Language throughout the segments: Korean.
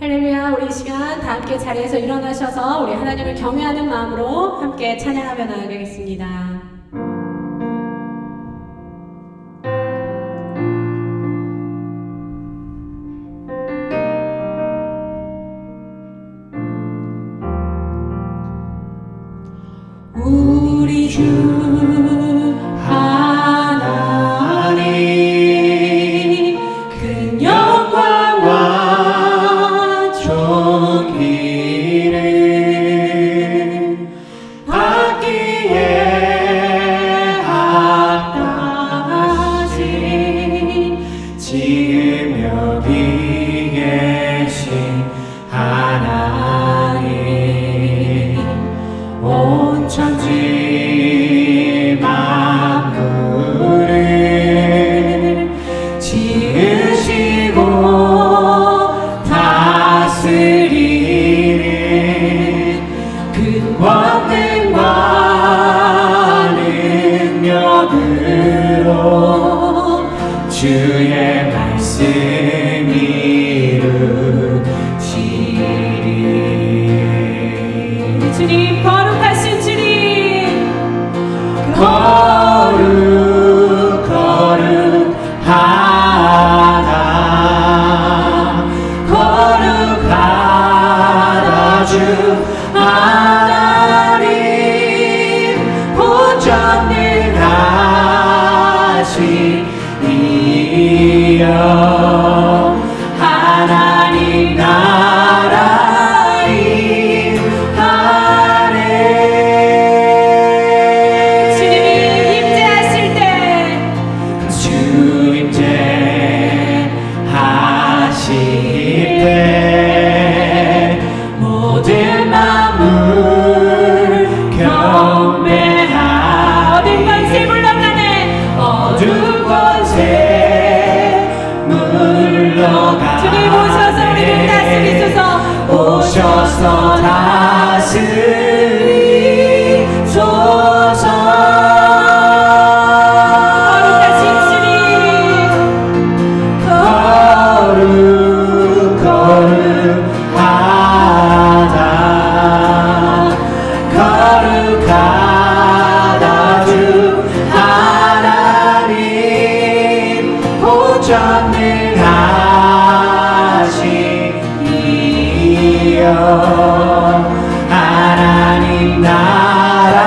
할렐루야. 우리 이 시간 다 함께 자리에서 일어나셔서 우리 하나님을 경외하는 마음으로 함께 찬양하며 나아가겠습니다. 우리 주 하나님 큰 영광과 존귀를 받기에 합당하신 지금 여기 계신 하나님 온 천지 만물을 지으시고 다스리는 큰 권능과 능력으로 주의 말씀이 이루시리. 주님 거룩하신 주님 거룩 거룩하다 거룩하다 주 하나님 보전능하신 이여 하나님 나라 임하네. 주님이 임재하실 때 주 임재하실 때 모든 만물 경배하 어둠 권세 물러가네 어둠 권세 물러가 주님 오셔서 우리를 다스리소서 오셔서 다스리소서 거룩하신 주님 거룩 거룩하다 거룩하다 주 하나님 보전능하신 이여 하나님 나라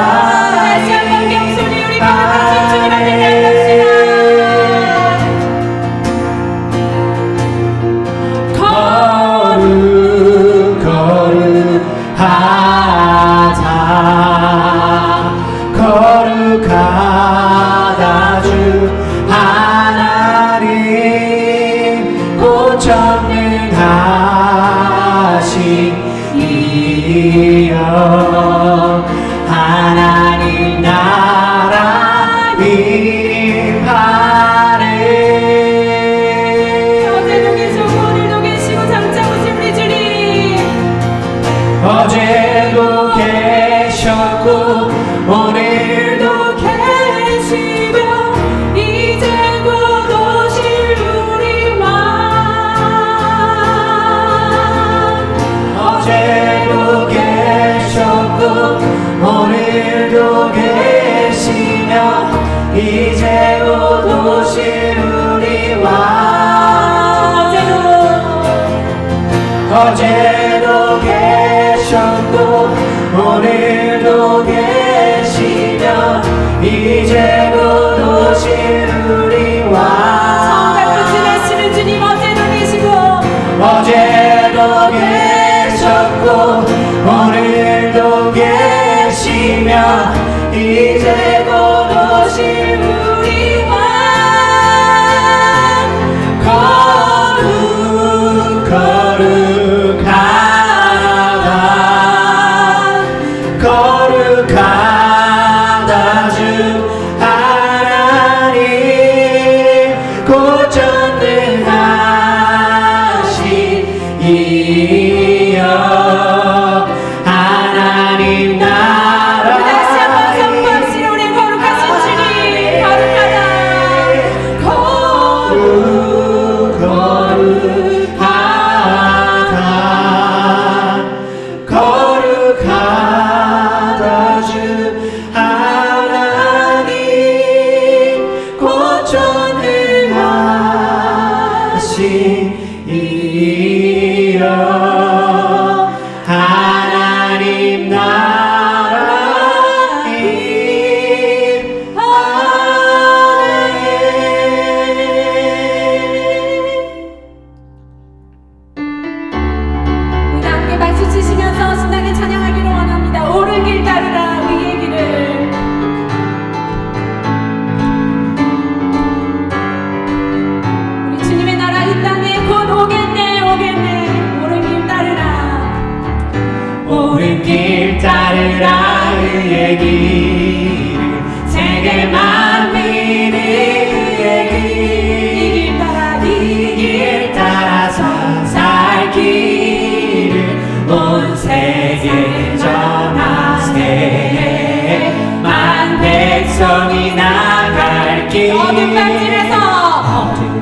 다시 한번 경소리 우리 거룩하신 주님 앞에 나갑시다. 거룩 거룩하다 거룩하다 주 하나님 보전능하신 이여 하나님 나라 임하네. 어제도 계시고 오늘도 계시고 잠자오신 우리 주님 어제도 계셨고 오늘도 계시고 이제 곧 오실 우리 왕 어제도 계셨고 오늘도 계시며 이제 곧 오실 우리 왕 어제도 계셨고 오늘도 계시며 이제 곧 오실 우리 왕 성갈고 지나시는 주님 어제도 계시고 어제도 계셨고 오늘도 계시며 이제 곧 오실 우리 왕 거룩 거룩하다 거룩하다 주 하나님 고전능하신 이여 하나님 나라 다시 한번 선포합시다. 우리 거룩하신 주님 거룩하다 거룩 거룩하다 아버지이여 하나님 나라 우리 함께 박수 치시면서 신나게 찬양하기를 원합니다. 옳은 길 따르라 우리의 길을. 우리 주님의 나라 이 땅에 곧 오겠네 오겠네. 옳은 길 따르라. 옳은 길 따르라 그의 길을 세계 만민이 그의 길 이 길 따라서 살 길을 온 세계에 전하세 만 백성이 나갈 길 어둠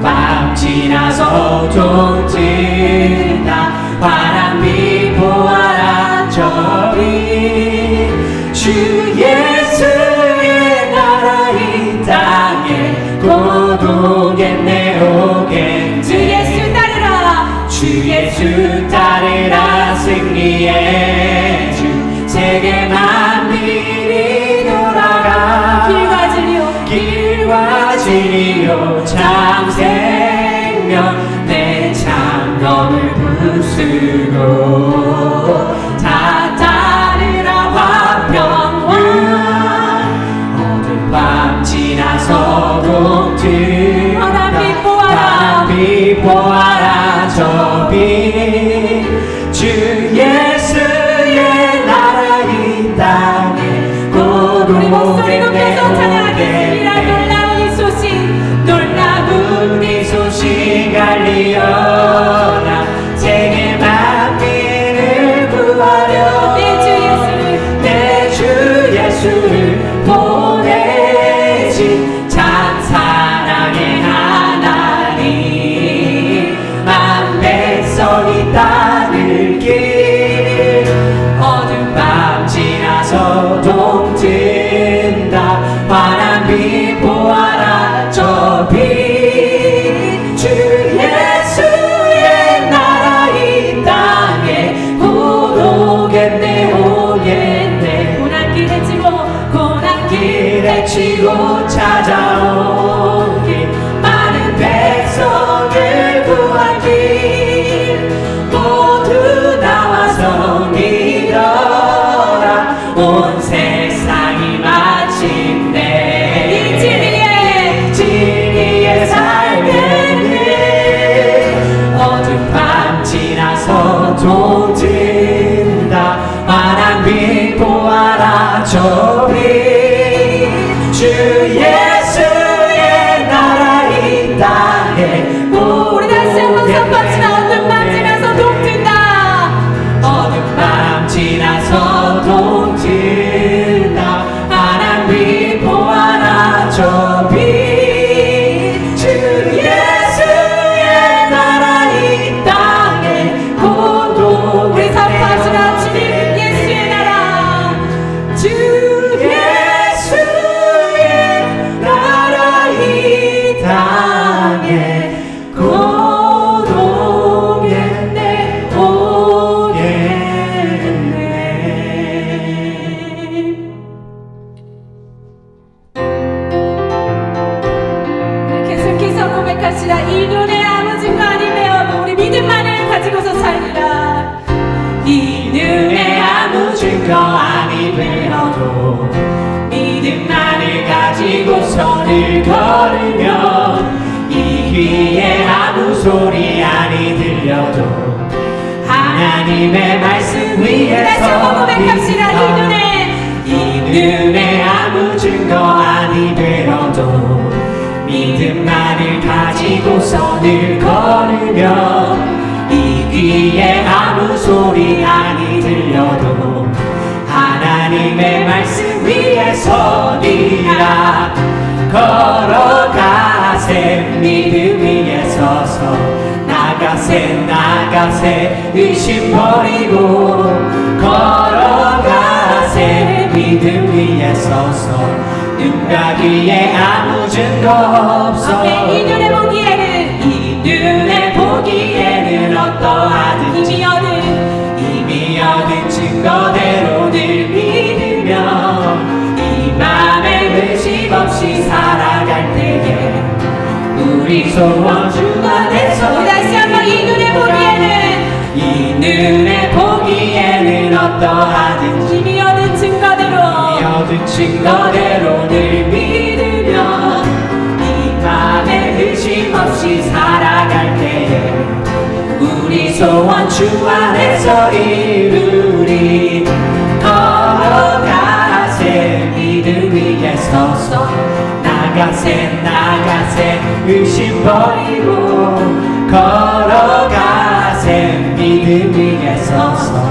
밤 지나서 동트다 바람이 보아라 저리 주 예수의 나라 이 땅에 곧 오겠네 오겠네 주 예수 따르라. 주 예수 따르라 승리의 주 세계 만민이 돌아가 길과 진리요 참 생명 내 창검을 부수고 다 따르라 화평왕 어두운 밤 지나서 동트다 바람 빛 보아라 저빛 주 예수의 나라 이 땅에 곧 우리 목소리 오겠네 높여서 찬양하겠습니다. 놀라운 이 소식 놀라운 이 소식 알리어라 세계 만민을 구하려 내 주 예수를 보내신 참 사랑의 하나님 만 백성이 따를 길 어두운 밤 지나서 동튼다 바람 빛 보아라 저빛 주 예수의 나라 이 땅에 곧 오겠네 오겠네 고난길에 치고 찾아온 길 많은 백성을 구할 길 모두 나와서 믿어라 온 세상이 마침내 이 진리에 살겠네 어두운 밤 지나서 동튼다 환한 빛 보아라 저빛 주 예수의 나라 이 땅에 우리 다시 한번 선포합시다. 어두운 밤 지나서 동튼다. 어두운 밤 지나서 동튼다 환한 빛 보아라 저빛 주 예수의 나라 이 땅에 곧 우리 오겠네 선포합시다. 주님 예수의 나라 주 예수의 나라 이 땅에 곧 오겠네 오겠네 계속해서 고백합시다. 이 눈에 아무 증거 아닌 되어도 우리 믿음만을 가지고서 살리라. 이 눈에 아무 증거 아니 되어도 믿음만을 가지고서 늘 걸으면 이 귀에 아무 소리 아니 들려도 하나님의 말씀 위에 다시 한번 고백합시다. 이 눈에 아무 증거 아니 되어도 믿음만을 가지고서 늘 걸으면 이 귀에 아무 소리 아니 들려도 하나님의 말씀 위에 서리라 걸어가세 믿음 위에 서서 나가세 의심 버리고 걸어가세 믿음 위에 서서 눈과 귀에 아무 증거 없어 이 눈에 보기에는 이 눈에 우리 소원 주 안에서 우리 다시 한번 이 눈에 보기에는 이 눈에 보기에는 어떠하든지 이미 얻은 증거대로 얻은 증거대로 늘 믿으면 이 맘에 의심 없이 살아갈 때에 우리 소원 주 안에서 이루리. 걸어가세 믿음 위에 서서 나가세 나가세 의심 버리고 걸어가세 믿음 위에 서서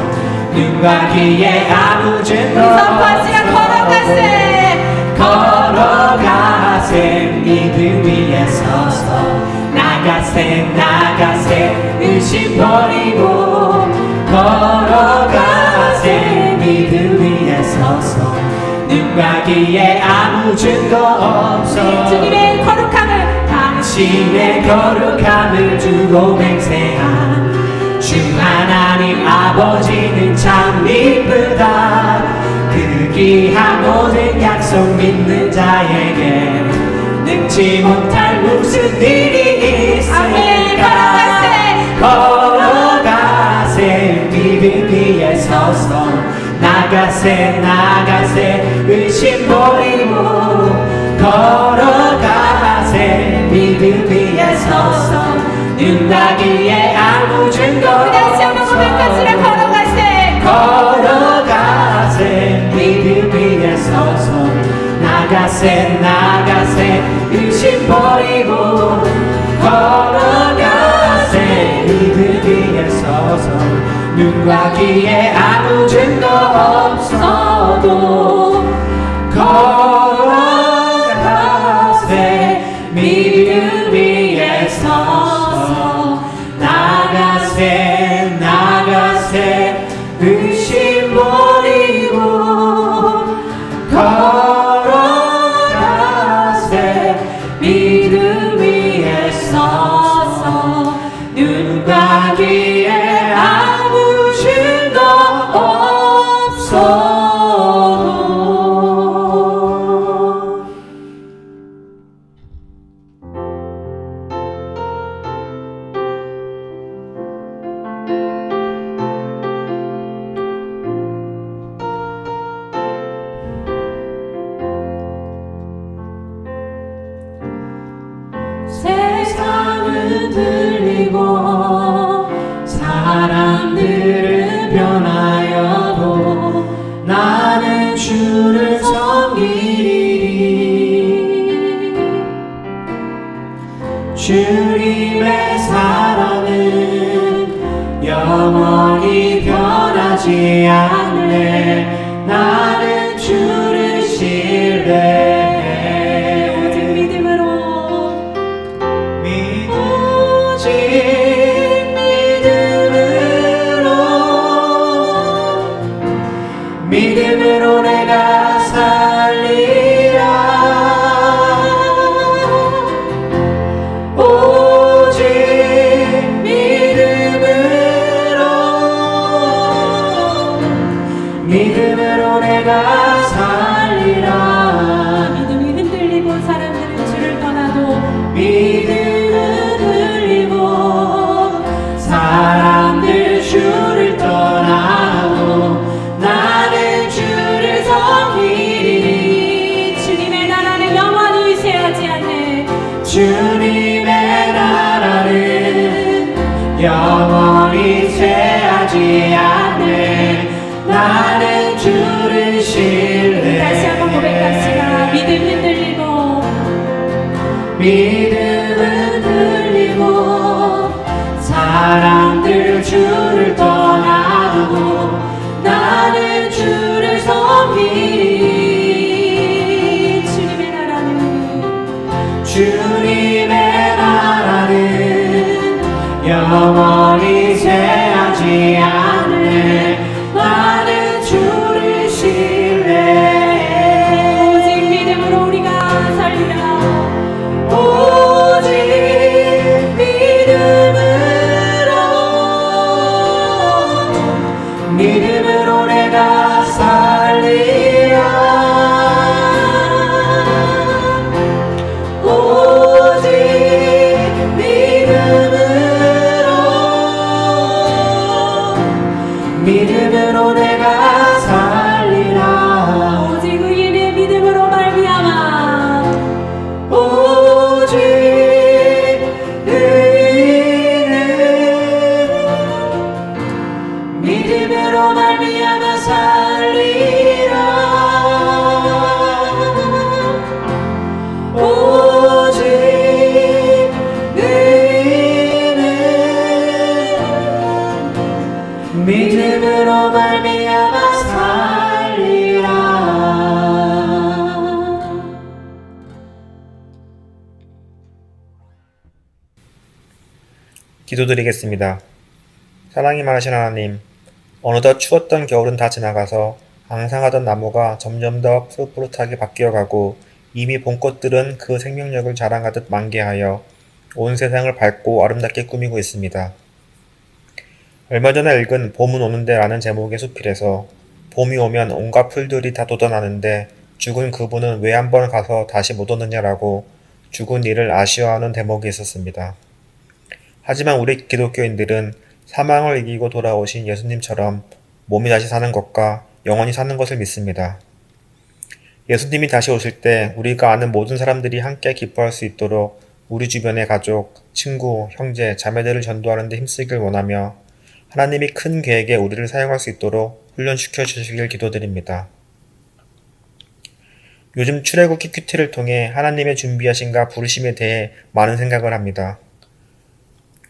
눈과 귀에 아무 증거 선포하시라. 걸어가세 걸어가세 믿음 위에 서서 나가세 나가세 의심 버리고 걸어가세 믿음 위에 서서 눈과 귀에 아무 증거 없어 주님의 거룩함을 당신의 거룩함을 두고 맹세한 주 하나님 아버지는 참 이쁘다. 그 귀한 모든 약속 믿는 자에게 능치 못할 무슨 일이 있을까. 걸어가세 믿음 위에 서서 나가세 나가세 의심 버리고 걸어가세 믿음 위에 서서 눈과 귀에 아무 증거 다시 한번 고백하시라. 걸어가세 걸어가세 믿음 위에 서서 나가세 나가세 의심 버리고 걸어가세 믿음 위에 서서 눈과 귀에 아무 증거 없어도 걸어가세 믿음 위에 서서 나가세 나가세 의심 버리고 걸어가세 믿음 위에 서서 눈과 귀에 아무 증거 없어도 세상은 들리고 사람들은 변하여도 나는 주를 섬기리. 주님의 사랑은 영원히 변하지 않네. 나는 주를 신뢰해. 오직 믿음으로 내가 살리라. 오직 믿음으로 내가 살리라. 믿음이 흔들리고 사람들은 주를 떠나도 믿음은 흘리고 사람들 주를 떠나고 나는 주를 섬기리. 주님의 나라는 영원히 쇠하지 않네. 주님의 나라는 영원히 쇠하지 않네. 나는 주를 신뢰해. 다시 한번 고백합시다. 믿음 흔들리고 믿음은 흘리고 사람들 주를 떠나고 나는 주를 섬기리. 주님의 나라는 영원히 쇠하지 않네. 나는 주를 신뢰해. 오직 믿음으로 우리가 살리라. 오직 믿음으로 내가 살리라. 오직 믿음으로 말미암아 살리라. 기도드리겠습니다. 사랑이 많으신 하나님, 어느덧 추웠던 겨울은 다 지나가서 앙상하던 나무가 점점 더 푸릇푸릇하게 바뀌어가고 이미 봄꽃들은 그 생명력을 자랑하듯 만개하여 온 세상을 밝고 아름답게 꾸미고 있습니다. 얼마 전에 읽은 봄은 오는데 라는 제목의 수필에서 봄이 오면 온갖 풀들이 다 돋아나는데 죽은 그분은 왜 한 번 가서 다시 못 오느냐라고 죽은 이를 아쉬워하는 대목이 있었습니다. 하지만 우리 기독교인들은 사망을 이기고 돌아오신 예수님처럼 몸이 다시 사는 것과 영원히 사는 것을 믿습니다. 예수님이 다시 오실 때 우리가 아는 모든 사람들이 함께 기뻐할 수 있도록 우리 주변의 가족, 친구, 형제, 자매들을 전도하는 데 힘쓰길 원하며 하나님이 큰 계획에 우리를 사용할 수 있도록 훈련시켜 주시길 기도드립니다. 요즘 출애굽기 큐티를 통해 하나님의 준비하신가 부르심에 대해 많은 생각을 합니다.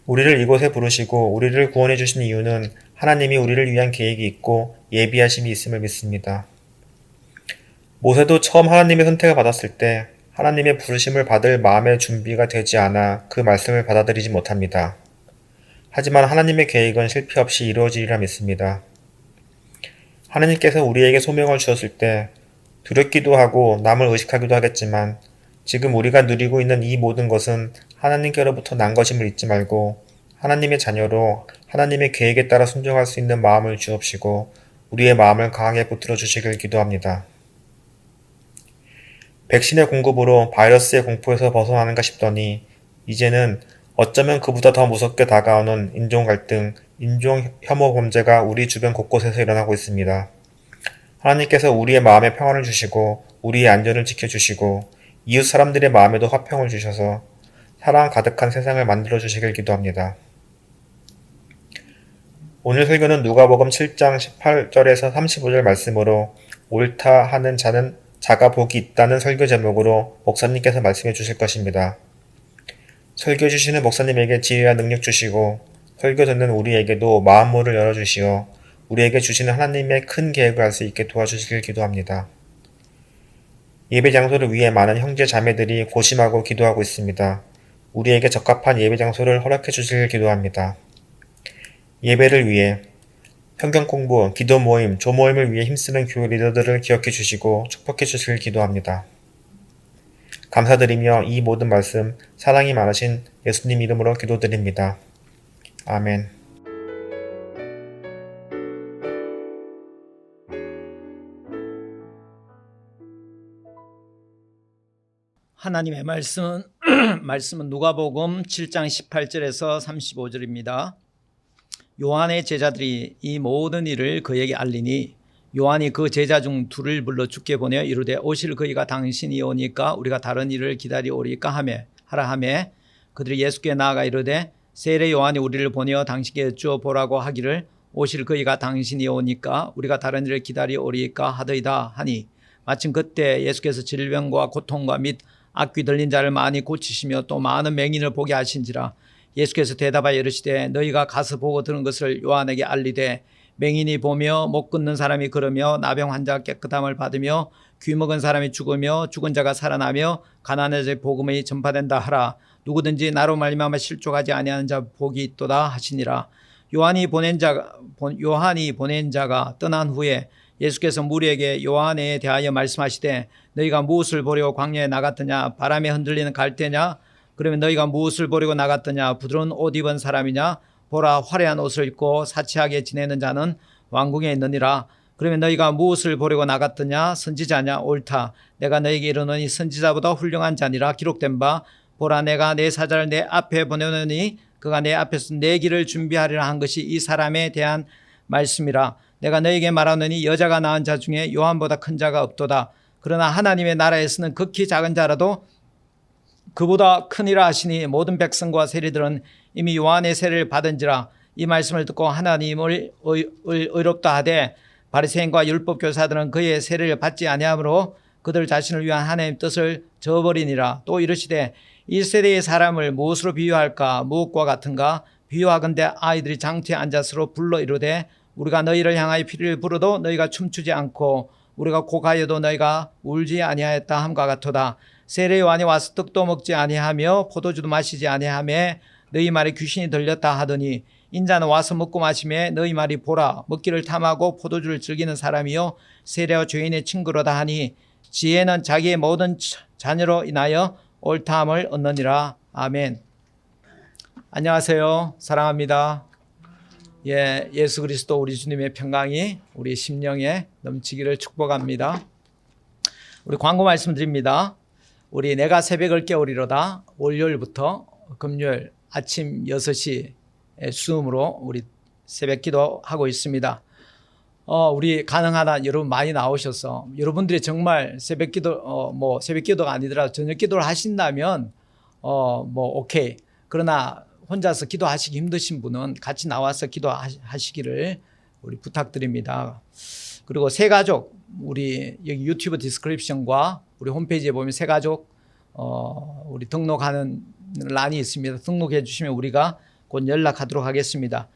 우리를 이곳에 부르시고 우리를 구원해 주신 이유는 하나님이 우리를 위한 계획이 있고 예비하심이 있음을 믿습니다. 모세도 처음 하나님의 선택을 받았을 때 하나님의 부르심을 받을 마음의 준비가 되지 않아 그 말씀을 받아들이지 못합니다. 하지만 하나님의 계획은 실패 없이 이루어지리라 믿습니다. 하나님께서 우리에게 소명을 주었을 때 두렵기도 하고 남을 의식하기도 하겠지만 지금 우리가 누리고 있는 이 모든 것은 하나님께로부터 난 것임을 잊지 말고 하나님의 자녀로 하나님의 계획에 따라 순종할 수 있는 마음을 주옵시고 우리의 마음을 강하게 붙들어 주시길 기도합니다. 백신의 공급으로 바이러스의 공포에서 벗어나는가 싶더니 이제는 어쩌면 그보다 더 무섭게 다가오는 인종 갈등, 인종 혐오 범죄가 우리 주변 곳곳에서 일어나고 있습니다. 하나님께서 우리의 마음에 평안을 주시고 우리의 안전을 지켜주시고 이웃 사람들의 마음에도 화평을 주셔서 사랑 가득한 세상을 만들어 주시길 기도합니다. 오늘 설교는 누가복음 7장 18절에서 35절 말씀으로 옳다 하는 자는 자가 복이 있다는 설교 제목으로 목사님께서 말씀해 주실 것입니다. 설교 주시는 목사님에게 지혜와 능력 주시고 설교 듣는 우리에게도 마음문을 열어주시어 우리에게 주시는 하나님의 큰 계획을 알 수 있게 도와주시길 기도합니다. 예배 장소를 위해 많은 형제 자매들이 고심하고 기도하고 있습니다. 우리에게 적합한 예배 장소를 허락해 주시길 기도합니다. 예배를 위해 성경 공부, 기도 모임, 조모임을 위해 힘쓰는 교회 리더들을 기억해 주시고 축복해 주시길 기도합니다. 감사드리며 이 모든 말씀 사랑이 많으신 예수님 이름으로 기도드립니다. 아멘. 하나님의 말씀은 말씀은 누가복음 7장 18절에서 35절입니다. 요한의 제자들이 이 모든 일을 그에게 알리니 요한이 그 제자 중 둘을 불러 주께 보내어 이르되 오실 그이가 당신이 오니까 우리가 다른 일을 기다리오리까 하라 하매 그들이 예수께 나아가 이르되 세례 요한이 우리를 보내어 당신께 주어 보라고 하기를 오실 그이가 당신이 오니까 우리가 다른 일을 기다리오리까 하더이다 하니 마침 그때 예수께서 질병과 고통과 및 악귀 들린 자를 많이 고치시며 또 많은 맹인을 보게 하신지라. 예수께서 대답하여 이르시되 너희가 가서 보고 들은 것을 요한에게 알리되 맹인이 보며 못 걷는 사람이 걸으며 나병 환자가 깨끗함을 받으며 귀 먹은 사람이 죽으며 죽은 자가 살아나며 가난한 자의 복음이 전파된다 하라. 누구든지 나로 말미암아 실족하지 아니하는 자 복이 있도다 하시니라. 요한이 보낸 자가 떠난 후에 예수께서 무리에게 요한에 대하여 말씀하시되 너희가 무엇을 보려고 광야에 나갔더냐? 바람에 흔들리는 갈대냐? 그러면 너희가 무엇을 보려고 나갔더냐? 부드러운 옷 입은 사람이냐? 보라, 화려한 옷을 입고 사치하게 지내는 자는 왕궁에 있느니라. 그러면 너희가 무엇을 보려고 나갔더냐? 선지자냐? 옳다. 내가 너희에게 이르노니 선지자보다 훌륭한 자니라. 기록된 바 보라, 내가 내 사자를 내 앞에 보내노니 그가 내 앞에서 내 길을 준비하리라 한 것이 이 사람에 대한 말씀이라. 내가 너희에게 말하노니 여자가 낳은 자 중에 요한보다 큰 자가 없도다. 그러나 하나님의 나라에서는 극히 작은 자라도 그보다 크니라 하시니 모든 백성과 세리들은 이미 요한의 세례를 받은지라. 이 말씀을 듣고 하나님을 의롭다 하되 바리새인과 율법 교사들은 그의 세례를 받지 아니하므로 그들 자신을 위한 하나님의 뜻을 저버리니라. 또 이르시되 이 세대의 사람을 무엇으로 비유할까? 무엇과 같은가? 비유하건대 아이들이 장터에 앉아서로 불러 이르되 우리가 너희를 향하여 피를 불어도 너희가 춤추지 않고 우리가 고가여도 너희가 울지 아니하였다 함과 같도다. 세례 요한이 와서 떡도 먹지 아니하며 포도주도 마시지 아니하며 너희 말에 귀신이 들렸다 하더니 인자는 와서 먹고 마시며 너희 말이 보라 먹기를 탐하고 포도주를 즐기는 사람이요 세례와 죄인의 친구로다 하니 지혜는 자기의 모든 자녀로 인하여 옳다함을 얻느니라. 아멘. 안녕하세요. 사랑합니다. 예수 그리스도 우리 주님의 평강이 우리 심령에 넘치기를 축복합니다. 우리 광고 말씀드립니다. 우리 내가 새벽을 깨우리로다 월요일부터 금요일 아침 6시 수음으로 우리 새벽 기도하고 있습니다. 우리 가능하다 여러분 많이 나오셔서 여러분들이 정말 새벽 기도 새벽 기도가 아니더라도 저녁 기도를 하신다면 오케이. 그러나 혼자서 기도하시기 힘드신 분은 같이 나와서 기도하시기를 우리 부탁드립니다. 그리고 새가족 우리 여기 유튜브 디스크립션과 우리 홈페이지에 보면 새가족 우리 등록하는 란이 있습니다. 등록해 주시면 우리가 곧 연락하도록 하겠습니다.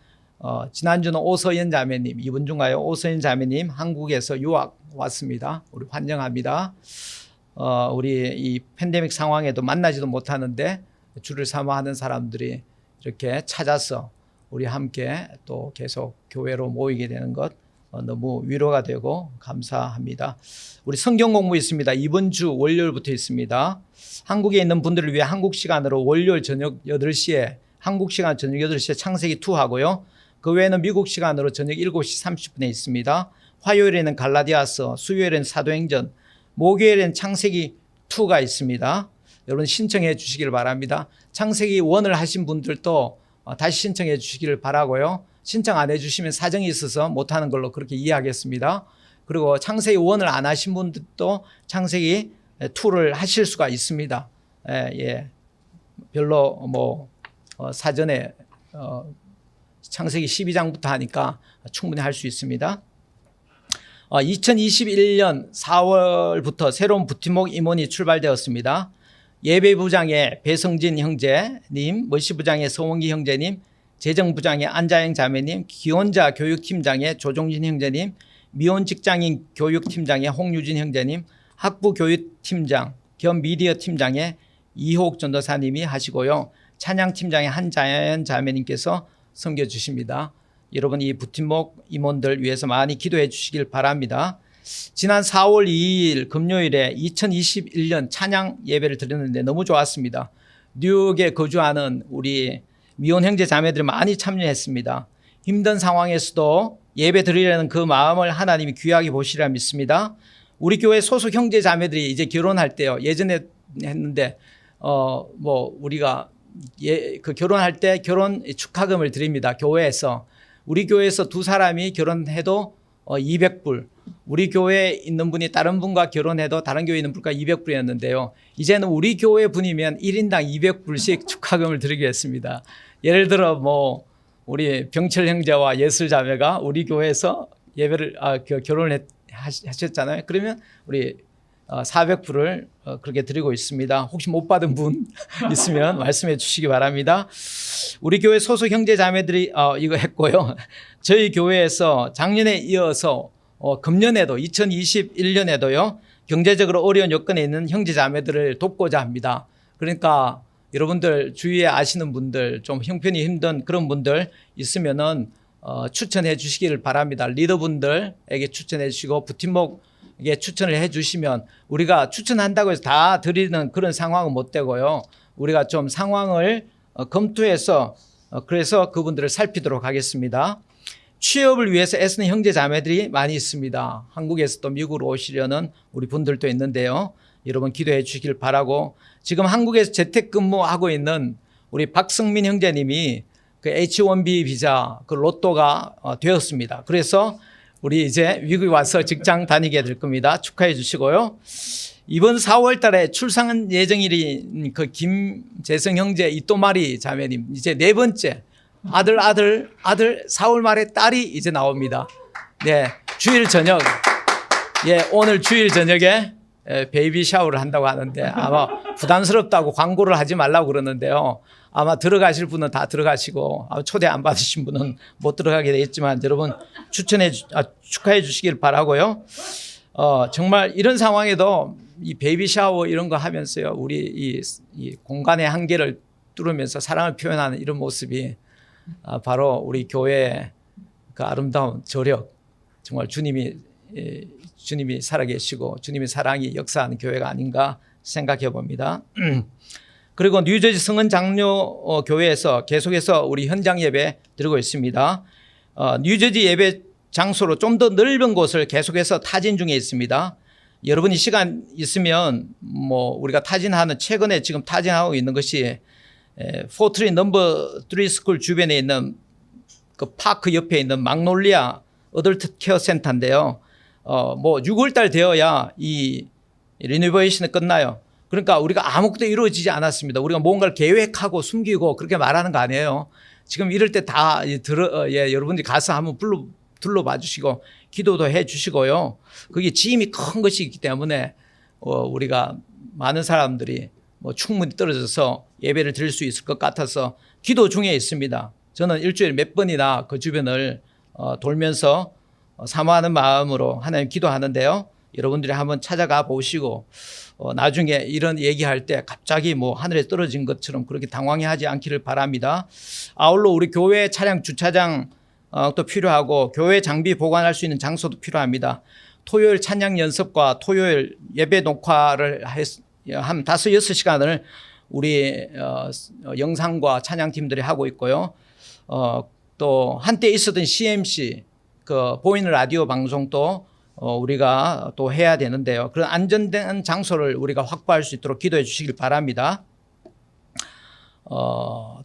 지난주는 오서연 자매님, 이번 주인가요? 오서연 자매님 한국에서 유학 왔습니다. 우리 환영합니다. 우리 이 팬데믹 상황에도 만나지도 못하는데 주를 사모하는 사람들이 이렇게 찾아서 우리 함께 또 계속 교회로 모이게 되는 것 너무 위로가 되고 감사합니다. 우리 성경 공부 있습니다. 이번 주 월요일부터 있습니다. 한국에 있는 분들을 위해 한국 시간으로 월요일 저녁 8시에 한국 시간 저녁 8시에 창세기 2 하고요. 그 외에는 미국 시간으로 저녁 7시 30분에 있습니다. 화요일에는 갈라디아서, 수요일에는 사도행전, 목요일에는 창세기 2가 있습니다. 여러분 신청해 주시길 바랍니다. 창세기 1을 하신 분들도 다시 신청해 주시기를 바라고요. 신청 안 해주시면 사정이 있어서 못하는 걸로 그렇게 이해하겠습니다. 그리고 창세기 1을 안 하신 분들도 창세기 2를 하실 수가 있습니다. 별로 사전에 창세기 12장부터 하니까 충분히 할 수 있습니다. 2021년 4월부터 새로운 부팀목 임원이 출발되었습니다. 예배부장의 배성진 형제님, 머시부장의 서원기 형제님, 재정부장의 안자영 자매님, 기혼자 교육팀장의 조종진 형제님, 미혼직장인 교육팀장의 홍유진 형제님, 학부교육팀장 겸 미디어 팀장의 이호옥 전도사님이 하시고요. 찬양팀장의 한자연 자매님께서 섬겨주십니다. 여러분 이 부팀목 임원들 위해서 많이 기도해 주시길 바랍니다. 지난 4월 2일 금요일에 2021년 찬양 예배를 드렸는데 너무 좋았습니다. 뉴욕에 거주하는 우리 미혼 형제 자매들이 많이 참여했습니다. 힘든 상황에서도 예배 드리려는 그 마음을 하나님이 귀하게 보시리라 믿습니다. 우리 교회 소속 형제 자매들이 이제 결혼할 때요. 예전에 했는데 우리가 그 결혼할 때 결혼 축하금을 드립니다. 교회에서 우리 교회에서 두 사람이 결혼해도 200불, 우리 교회에 있는 분이 다른 분과 결혼해도 다른 교회에 있는 분과 200불이었는데요. 이제는 우리 교회 분이면 1인당 200불씩 축하금을 드리기로 했습니다. 예를 들어 우리 병철 형제와 예슬 자매가 우리 교회에서 예배를 결혼을 하셨잖아요. 그러면 우리 400불을 그렇게 드리고 있습니다. 혹시 못 받은 분 있으면 말씀해 주시기 바랍니다. 우리 교회 소속 형제 자매들이 이거 했고요. 저희 교회에서 작년에 이어서 금년에도 2021년에도요. 경제적으로 어려운 여건에 있는 형제 자매들을 돕고자 합니다. 그러니까 여러분들 주위에 아시는 분들 좀 형편이 힘든 그런 분들 있으면은 추천해 주시기를 바랍니다. 리더분들에게 추천해 주시고 부팀목에게 추천을 해 주시면 우리가 추천한다고 해서 다 드리는 그런 상황은 못 되고요. 우리가 좀 상황을 검토해서 그래서 그분들을 살피도록 하겠습니다. 취업을 위해서 애쓰는 형제 자매들이 많이 있습니다. 한국에서 또 미국으로 오시려는 우리 분들도 있는데요. 여러분 기도해 주시길 바라고 지금 한국에서 재택근무하고 있는 우리 박성민 형제님이 그 H1B 비자 그 로또가 되었습니다. 그래서 우리 이제 미국에 와서 직장 다니게 될 겁니다. 축하해 주시고요. 이번 4월 달에 출산 예정일인 그 김재성 형제 이또마리 자매님 이제 4번째 아들 4월 말에 딸이 이제 나옵니다. 네, 주일 저녁 오늘 주일 저녁에 베이비 샤워를 한다고 하는데 아마 부담스럽다고 광고를 하지 말라고 그러는데요. 아마 들어가실 분은 다 들어가시고 초대 안 받으신 분은 못 들어가게 되겠지만 여러분 축하해 주시길 바라고요. 정말 이런 상황에도 이 베이비 샤워 이런 거 하면서요. 우리 이 공간의 한계를 뚫으면서 사랑을 표현하는 이런 모습이 바로 우리 교회의 그 아름다운 저력, 정말 주님이 살아계시고 주님의 사랑이 역사하는 교회가 아닌가 생각해 봅니다. 그리고 뉴저지 성은 장로 교회에서 계속해서 우리 현장 예배 드리고 있습니다. 뉴저지 예배 장소로 좀 더 넓은 곳을 계속해서 타진 중에 있습니다. 여러분이 시간 있으면 우리가 타진하는 최근에 지금 타진하고 있는 것이 포트리 넘버 3 스쿨 주변에 있는 그 파크 옆에 있는 magnolia 어덜트 케어 센터인데요. 6월 달 되어야 이 리노베이션이 끝나요. 그러니까 우리가 아무것도 이루어지지 않았습니다. 우리가 뭔가를 계획하고 숨기고 그렇게 말하는 거 아니에요. 지금 이럴 때 다 여러분들이 가서 한번 둘러봐 주시고 기도도 해 주시고요. 그게 짐이 큰 것이 있기 때문에 우리가 많은 사람들이 충분히 떨어져서 예배를 드릴 수 있을 것 같아서 기도 중에 있습니다. 저는 일주일에 몇 번이나 그 주변을 돌면서 사모하는 마음으로 하나님 기도하는데요. 여러분들이 한번 찾아가 보시고 나중에 이런 얘기할 때 갑자기 하늘에 떨어진 것처럼 그렇게 당황해하지 않기를 바랍니다. 아울러 우리 교회 차량 주차장 또 필요하고 교회 장비 보관할 수 있는 장소도 필요합니다. 토요일 찬양 연습과 토요일 예배 녹화를 한 5-6시간을 우리 영상과 찬양팀들이 하고 있고요. 또 한때 있었던 CMC 그 보이는 라디오 방송도 우리가 또 해야 되는데요. 그런 안전된 장소를 우리가 확보할 수 있도록 기도해 주시길 바랍니다.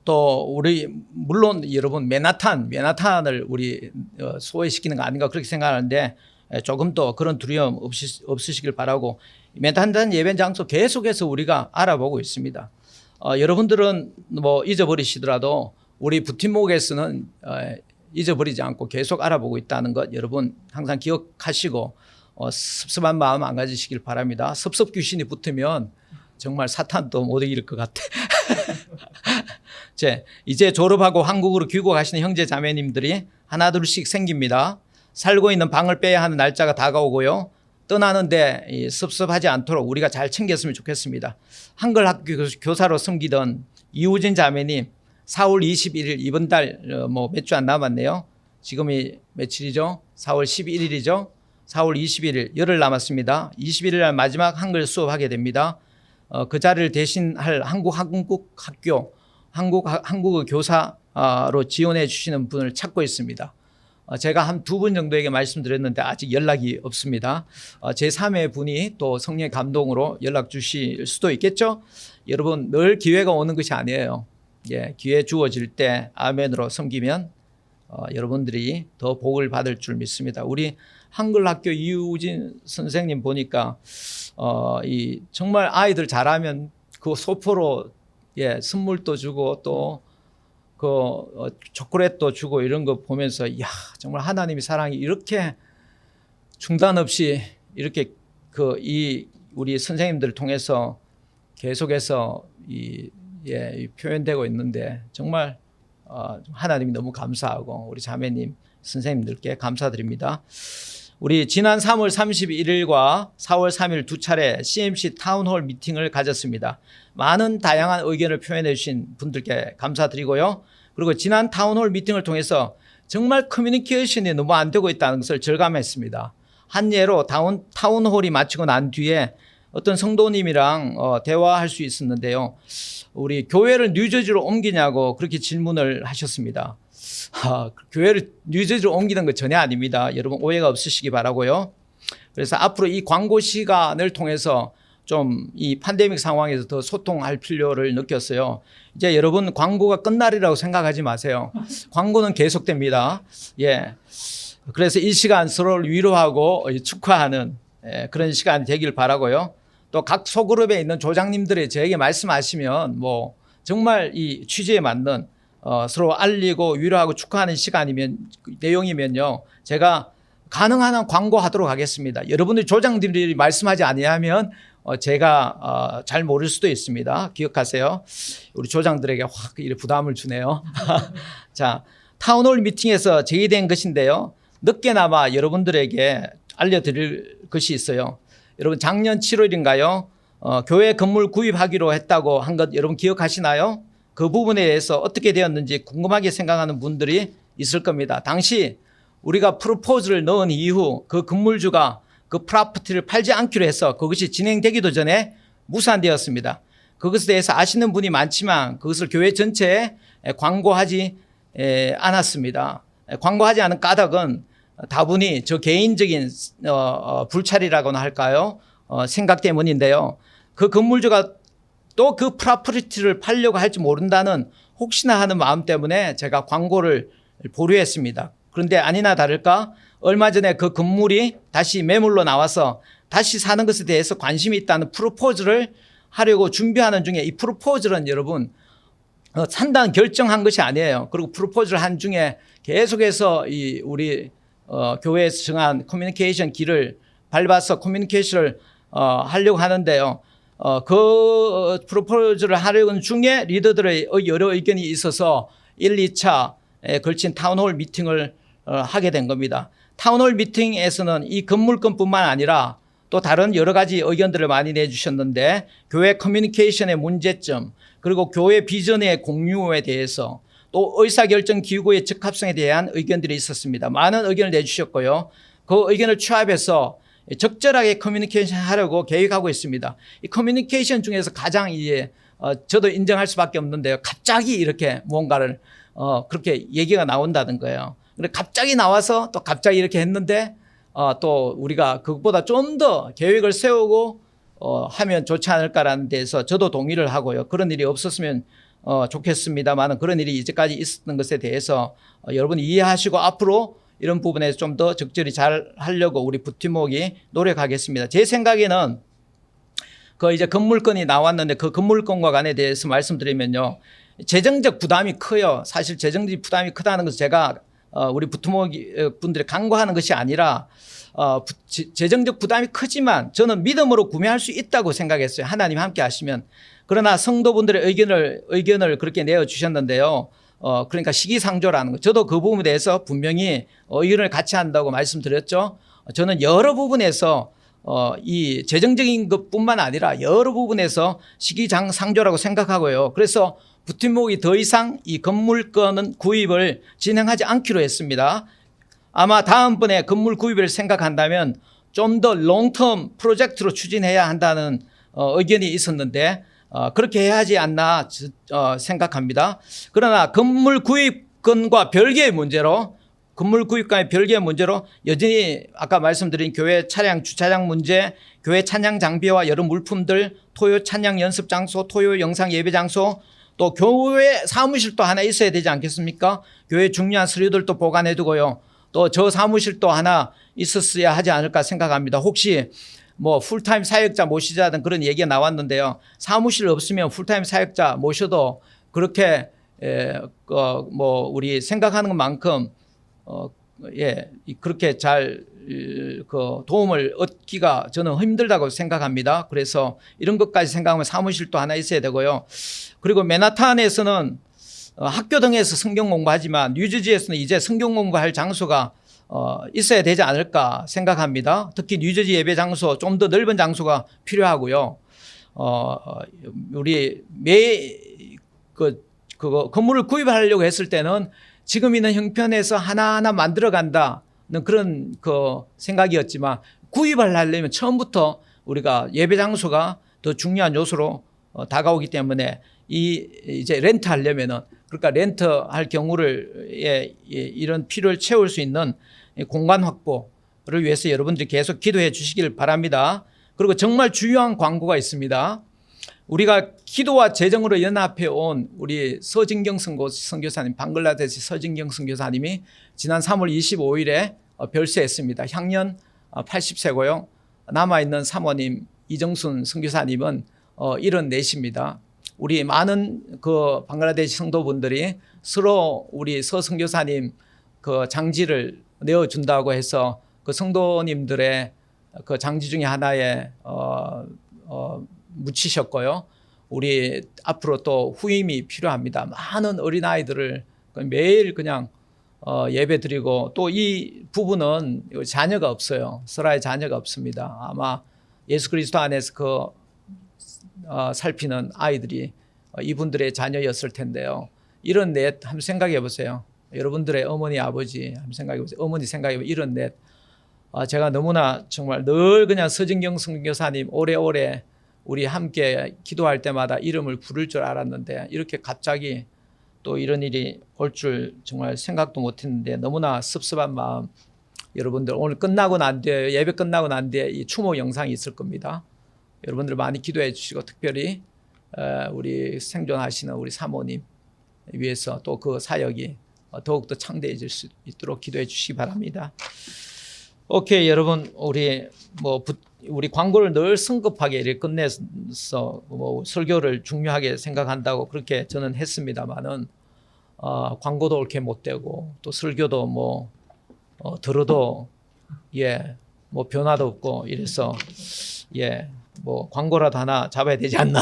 또 우리 물론 여러분 맨하탄을 우리 소외시키는 거 아닌가 그렇게 생각하는데 조금 더 그런 두려움 없으시길 바라고 맨하탄 예배 장소 계속해서 우리가 알아보고 있습니다. 여러분들은 잊어버리시더라도 우리 부팀목에서는 잊어버리지 않고 계속 알아보고 있다는 것 여러분 항상 기억하시고 섭섭한 마음 안 가지시길 바랍니다. 섭섭 귀신이 붙으면 정말 사탄도 못 이길 것 같아. 이제 졸업하고 한국으로 귀국하시는 형제 자매님들이 하나둘씩 생깁니다. 살고 있는 방을 빼야 하는 날짜가 다가오고요. 떠나는데 섭섭하지 않도록 우리가 잘 챙겼으면 좋겠습니다. 한글 학교 교사로 섬기던 이우진 자매님 4월 21일 이번 달 몇 주 안 남았네요. 지금이 며칠이죠? 4월 11일이죠. 4월 21일 열흘 남았습니다. 21일 날 마지막 한글 수업하게 됩니다. 그 자리를 대신할 한국어 교사로 지원해 주시는 분을 찾고 있습니다. 제가 한 2분 정도에게 말씀드렸는데 아직 연락이 없습니다. 제3의 분이 또 성령의 감동으로 연락 주실 수도 있겠죠? 여러분 늘 기회가 오는 것이 아니에요. 기회 주어질 때 아멘으로 섬기면 여러분들이 더 복을 받을 줄 믿습니다. 우리 한글학교 이우진 선생님 보니까 정말 아이들 잘하면 그 소포로 선물도 주고 또 그 초콜릿도 주고 이런 거 보면서 정말 하나님의 사랑이 이렇게 중단 없이 이렇게 우리 선생님들을 통해서 계속해서 표현되고 있는데 정말 하나님이 너무 감사하고 우리 자매님 선생님들께 감사드립니다. 우리 지난 3월 31일과 4월 3일 두 차례 CMC 타운홀 미팅을 가졌습니다. 많은 다양한 의견을 표현해 주신 분들께 감사드리고요. 그리고 지난 타운홀 미팅을 통해서 정말 커뮤니케이션이 너무 안 되고 있다는 것을 절감했습니다. 한 예로 타운홀이 마치고 난 뒤에 어떤 성도님이랑 대화할 수 있었는데요. 우리 교회를 뉴저지로 옮기냐고 그렇게 질문을 하셨습니다. 교회를 뉴저지로 옮기는 거 전혀 아닙니다. 여러분 오해가 없으시기 바라고요. 그래서 앞으로 이 광고 시간을 통해서 좀 이 팬데믹 상황에서 더 소통할 필요를 느꼈어요. 이제 여러분 광고가 끝날이라고 생각하지 마세요. 광고는 계속됩니다. 그래서 이 시간 서로를 위로하고 축하하는 그런 시간이 되길 바라고요. 또 각 소그룹에 있는 조장님들이 저에게 말씀하시면 정말 이 취지에 맞는 서로 알리고 위로하고 축하하는 시간이면 내용이면요. 제가 가능한 한 광고하도록 하겠습니다. 여러분들 조장들이 말씀하지 아니하면 제가 잘 모를 수도 있습니다. 기억하세요. 우리 조장들에게 확 이렇게 부담을 주네요. 자, 타운홀 미팅에서 제기된 것인데요. 늦게나마 여러분들에게 알려드릴 것이 있어요. 여러분 작년 7월인가요? 교회 건물 구입하기로 했다고 한 것 여러분 기억하시나요? 그 부분에 대해서 어떻게 되었는지 궁금하게 생각하는 분들이 있을 겁니다. 당시 우리가 프로포즈를 넣은 이후 그 건물주가 그 프로퍼티를 팔지 않기로 해서 그것이 진행되기도 전에 무산되었습니다. 그것에 대해서 아시는 분이 많지만 그것을 교회 전체에 광고하지 않았습니다. 광고하지 않은 까닭은 다분히 저 개인적인 불찰이라고나 할까요? 생각 때문인데요. 그 건물주가 또 그 프로퍼티를 팔려고 할지 모른다는 혹시나 하는 마음 때문에 제가 광고를 보류했습니다. 그런데 아니나 다를까 얼마 전에 그 건물이 다시 매물로 나와서 다시 사는 것에 대해서 관심이 있다는 프로포즈를 하려고 준비하는 중에 이 프로포즈는 여러분 산다는 결정한 것이 아니에요. 그리고 프로포즈를 한 중에 계속해서 이 우리 교회에서 정한 커뮤니케이션 길을 밟아서 커뮤니케이션을 하려고 하는데요. 그 프로포즈를 하려는 중에 리더들의 여러 의견이 있어서 1, 2차에 걸친 타운홀 미팅을 하게 된 겁니다. 타운홀 미팅에서는 이 건물권뿐만 아니라 또 다른 여러 가지 의견들을 많이 내주셨는데 교회 커뮤니케이션의 문제점 그리고 교회 비전의 공유에 대해서 또 의사결정 기구의 적합성에 대한 의견들이 있었습니다. 많은 의견을 내주셨고요. 그 의견을 취합해서 적절하게 커뮤니케이션 하려고 계획하고 있습니다. 이 커뮤니케이션 중에서 가장 저도 인정할 수밖에 없는데요. 갑자기 이렇게 무언가를 그렇게 얘기가 나온다는 거예요. 근데 갑자기 나와서 또 갑자기 이렇게 했는데 또 우리가 그것보다 좀 더 계획을 세우고 하면 좋지 않을까라는 데서 저도 동의를 하고요. 그런 일이 없었으면 좋겠습니다만 그런 일이 이제까지 있었던 것에 대해서 여러분이 이해하시고 앞으로 이런 부분에서 좀 더 적절히 잘 하려고 우리 부팀목이 노력하겠습니다. 제 생각에는 그 이제 건물권이 나왔는데 그 건물권과 관에 대해서 말씀드리면요. 재정적 부담이 커요. 사실 재정적 부담이 크다는 것은 제가 우리 부팀목 분들이 강구하는 것이 아니라 재정적 부담이 크지만 저는 믿음으로 구매할 수 있다고 생각했어요. 하나님 함께 하시면. 그러나 성도분들의 의견을 그렇게 내어주셨는데요. 그러니까 시기상조라는 거. 저도 그 부분에 대해서 분명히 의견을 같이 한다고 말씀드렸죠. 저는 여러 부분에서 이 재정적인 것뿐만 아니라 여러 부분에서 시기상조라고 생각하고요. 그래서 부팀목이 더 이상 이 건물권 구입을 진행하지 않기로 했습니다. 아마 다음번에 건물 구입을 생각한다면 좀 더 롱텀 프로젝트로 추진해야 한다는 의견이 있었는데 그렇게 해야 하지 않나 생각합니다. 그러나 건물 구입권과 별개의 문제로 여전히 아까 말씀드린 교회 차량 주차장 문제, 교회 찬양 장비와 여러 물품들, 토요 찬양 연습 장소, 토요 영상 예배 장소, 또 교회 사무실도 하나 있어야 되지 않겠습니까? 교회 중요한 서류들도 보관해 두고요. 또 저 사무실도 하나 있었어야 하지 않을까 생각합니다. 혹시 뭐 풀타임 사역자 모시자든 그런 얘기가 나왔는데요. 사무실 없으면 풀타임 사역자 모셔도 그렇게 뭐 우리 생각하는 것만큼 그렇게 잘 도움을 얻기가 저는 힘들다고 생각합니다. 그래서 이런 것까지 생각하면 사무실도 하나 있어야 되고요. 그리고 맨하탄에서는 학교 등에서 성경 공부하지만 뉴저지에서는 이제 성경 공부할 장소가 있어야 되지 않을까 생각합니다. 특히 뉴저지 예배 장소 좀 더 넓은 장소가 필요하고요. 우리 그거 건물을 구입하려고 했을 때는 지금 있는 형편에서 하나하나 만들어 간다는 그런 생각이었지만 구입을 하려면 처음부터 우리가 예배 장소가 더 중요한 요소로 다가오기 때문에 이제 렌트 하려면은 그러니까 렌트 할 경우를 이런 필요를 채울 수 있는 공간 확보를 위해서 여러분들이 계속 기도해 주시길 바랍니다. 그리고 정말 중요한 광고가 있습니다. 우리가 기도와 재정으로 연합해 온 우리 서진경 선교사님, 방글라데시 서진경 선교사님이 지난 3월 25일에 별세했습니다. 향년 80세고요. 남아있는 사모님 이정순 선교사님은 74입니다. 우리 많은 그 방글라데시 성도분들이 서로 우리 서 선교사님 그 장지를 내어준다고 해서 그 성도님들의 그 장지 중에 하나에 묻히셨고요. 우리 앞으로 또 후임이 필요합니다. 많은 어린아이들을 매일 그냥 예배 드리고, 또 이 부부는 자녀가 없어요. 설아의 자녀가 없습니다. 아마 예수 그리스도 안에서 살피는 아이들이 이분들의 자녀였을 텐데요. 이런 넷 한번 생각해 보세요. 여러분들의 어머니 아버지 한번 생각해 보세요. 어머니 생각해 보세요. 이런 넷. 제가 너무나 정말 늘 그냥 서진경 선교사님 오래오래 우리 함께 기도할 때마다 이름을 부를 줄 알았는데, 이렇게 갑자기 또 이런 일이 올 줄 정말 생각도 못했는데 너무나 섭섭한 마음. 여러분들 오늘 끝나고 난 뒤에, 예배 끝나고 난 뒤에 이 추모 영상이 있을 겁니다. 여러분들 많이 기도해 주시고, 특별히 우리 생존하시는 우리 사모님 위해서 또 그 사역이 더욱더 창대해질 수 있도록 기도해 주시기 바랍니다. 오케이, 여러분, 우리 광고를 늘 성급하게 이렇게 끝내서 설교를 중요하게 생각한다고 그렇게 저는 했습니다만은, 광고도 옳게 못 되고, 또 설교도 들어도 변화도 없고 이래서 광고라도 하나 잡아야 되지 않나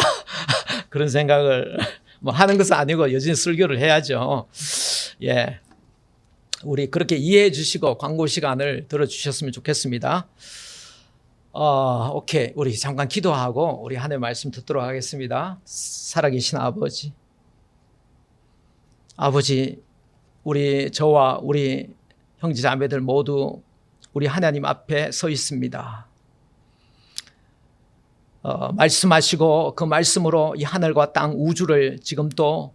그런 생각을 하는 것은 아니고 여전히 설교를 해야죠. 우리 그렇게 이해해 주시고 광고 시간을 들어주셨으면 좋겠습니다. 오케이, 우리 잠깐 기도하고 우리 하나님의 말씀 듣도록 하겠습니다. 살아계신 아버지, 저와 우리 형제 자매들 모두 우리 하나님 앞에 서 있습니다. 말씀하시고 그 말씀으로 이 하늘과 땅 우주를 지금 또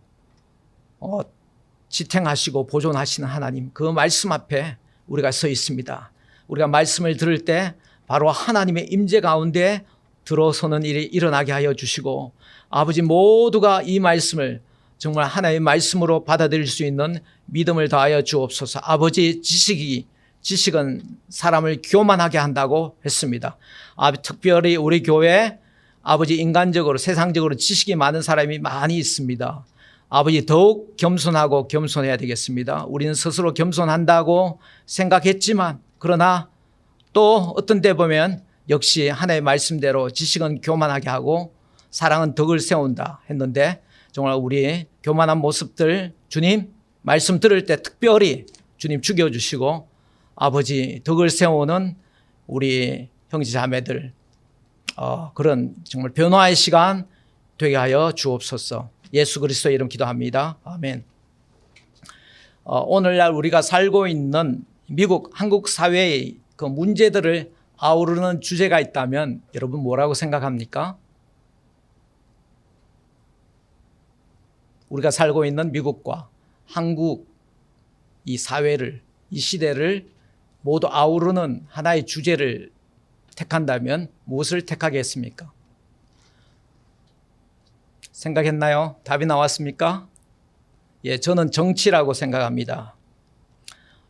지탱하시고 보존하시는 하나님, 그 말씀 앞에 우리가 서 있습니다. 우리가 말씀을 들을 때 바로 하나님의 임재 가운데 들어서는 일이 일어나게 하여 주시고, 아버지, 모두가 이 말씀을 정말 하나님의 말씀으로 받아들일 수 있는 믿음을 더하여 주옵소서. 아버지, 지식은 사람을 교만하게 한다고 했습니다. 특별히 우리 교회 아버지, 인간적으로 세상적으로 지식이 많은 사람이 많이 있습니다. 아버지, 더욱 겸손하고 겸손해야 되겠습니다. 우리는 스스로 겸손한다고 생각했지만, 그러나 또 어떤 데 보면 역시 하나님의 말씀대로 지식은 교만하게 하고 사랑은 덕을 세운다 했는데, 정말 우리 교만한 모습들 주님 말씀 들을 때 특별히 주님 죽여주시고, 아버지, 덕을 세우는 우리 형제 자매들 그런 정말 변화의 시간 되게 하여 주옵소서. 예수 그리스도의 이름 기도합니다. 아멘. 오늘날 우리가 살고 있는 한국 사회의 그 문제들을 아우르는 주제가 있다면 여러분 뭐라고 생각합니까? 우리가 살고 있는 미국과 한국 이 사회를, 이 시대를 모두 아우르는 하나의 주제를 택한다면 무엇을 택하겠습니까? 생각했나요? 답이 나왔습니까? 저는 정치라고 생각합니다.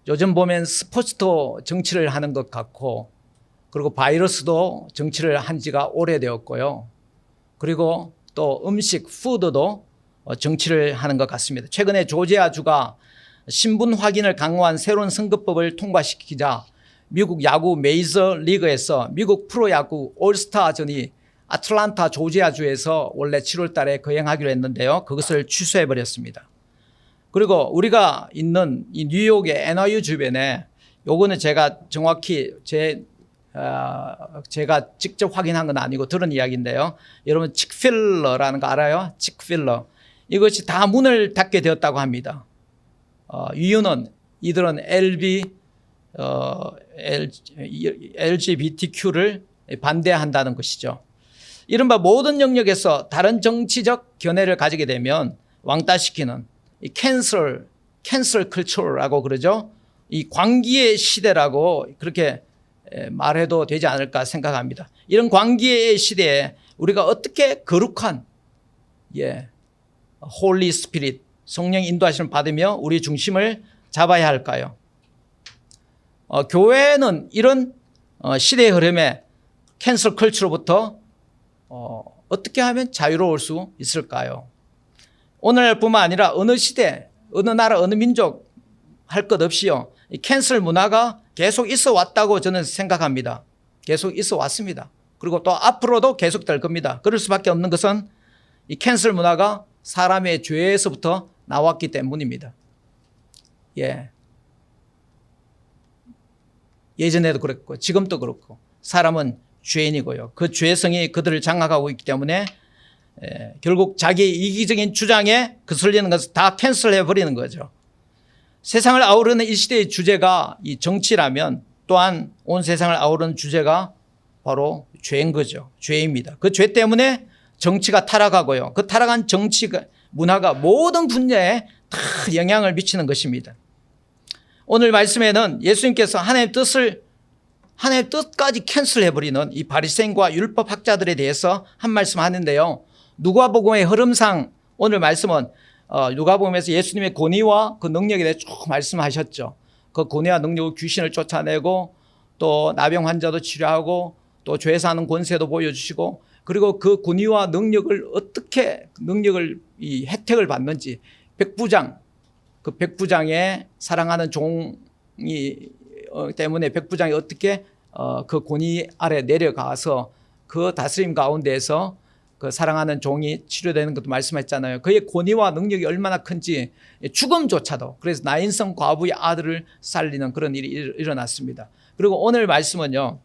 요즘 보면 스포츠도 정치를 하는 것 같고, 그리고 바이러스도 정치를 한 지가 오래되었고요. 그리고 또 음식, 푸드도 정치를 하는 것 같습니다. 최근에 조지아주가 신분 확인을 강화한 새로운 선거법을 통과시키자 미국 야구 메이저 리그에서 미국 프로야구 올스타전이 아틀란타 조지아주에서 원래 7월 달에 거행하기로 했는데요. 그것을 취소해 버렸습니다. 그리고 우리가 있는 이 뉴욕의 NYU 주변에, 요거는 제가 정확히 제가 직접 확인한 건 아니고 들은 이야기인데요. 여러분 칙필러라는 거 알아요? 칙필러. 이것이 다 문을 닫게 되었다고 합니다. 이유는 이들은 LGBTQ를 반대한다는 것이죠. 이른바 모든 영역에서 다른 정치적 견해를 가지게 되면 왕따시키는 이 캔슬 컬처라고 그러죠. 이 광기의 시대라고 그렇게 말해도 되지 않을까 생각합니다. 이런 광기의 시대에 우리가 어떻게 거룩한 홀리 스피릿, 성령 인도하심을 받으며 우리 중심을 잡아야 할까요? 교회는 이런 시대의 흐름에 캔슬 컬처로부터 어떻게 하면 자유로울 수 있을까요? 오늘뿐만 아니라 어느 시대, 어느 나라, 어느 민족 할 것 없이요, 이 캔슬 문화가 계속 있어 왔다고 저는 생각합니다. 계속 있어 왔습니다. 그리고 또 앞으로도 계속될 겁니다. 그럴 수밖에 없는 것은 이 캔슬 문화가 사람의 죄에서부터 나왔기 때문입니다. 예. 예전에도 그랬고 지금도 그렇고 사람은 죄인이고요. 그 죄성이 그들을 장악하고 있기 때문에 결국 자기의 이기적인 주장에 거슬리는 것을 다 캔슬해 버리는 거죠. 세상을 아우르는 이 시대의 주제가 이 정치라면 또한 온 세상을 아우르는 주제가 바로 죄인 거죠. 죄입니다. 그 죄 때문에 정치가 타락하고요. 그 타락한 정치가 문화가 모든 분야에 다 영향을 미치는 것입니다. 오늘 말씀에는 예수님께서 하나님의 뜻까지 캔슬해버리는 이 바리새인과 율법학자들에 대해서 한 말씀 하는데요. 누가복음의 흐름상 오늘 말씀은 누가복음에서 예수님의 권위와 그 능력에 대해 쭉 말씀하셨죠. 그 권위와 능력으로 귀신을 쫓아내고 또 나병 환자도 치료하고 또 죄 사는 권세도 보여주시고 그리고 그 권위와 능력을 어떻게 이 혜택을 받는지 백부장 그 백부장의 사랑하는 종이 때문에 백부장이 어떻게 그 권위 아래 내려가서 그 다스림 가운데에서 그 사랑하는 종이 치료되는 것도 말씀했잖아요. 그의 권위와 능력이 얼마나 큰지 죽음조차도 그래서 나인성 과부의 아들을 살리는 그런 일이 일어났습니다. 그리고 오늘 말씀은요.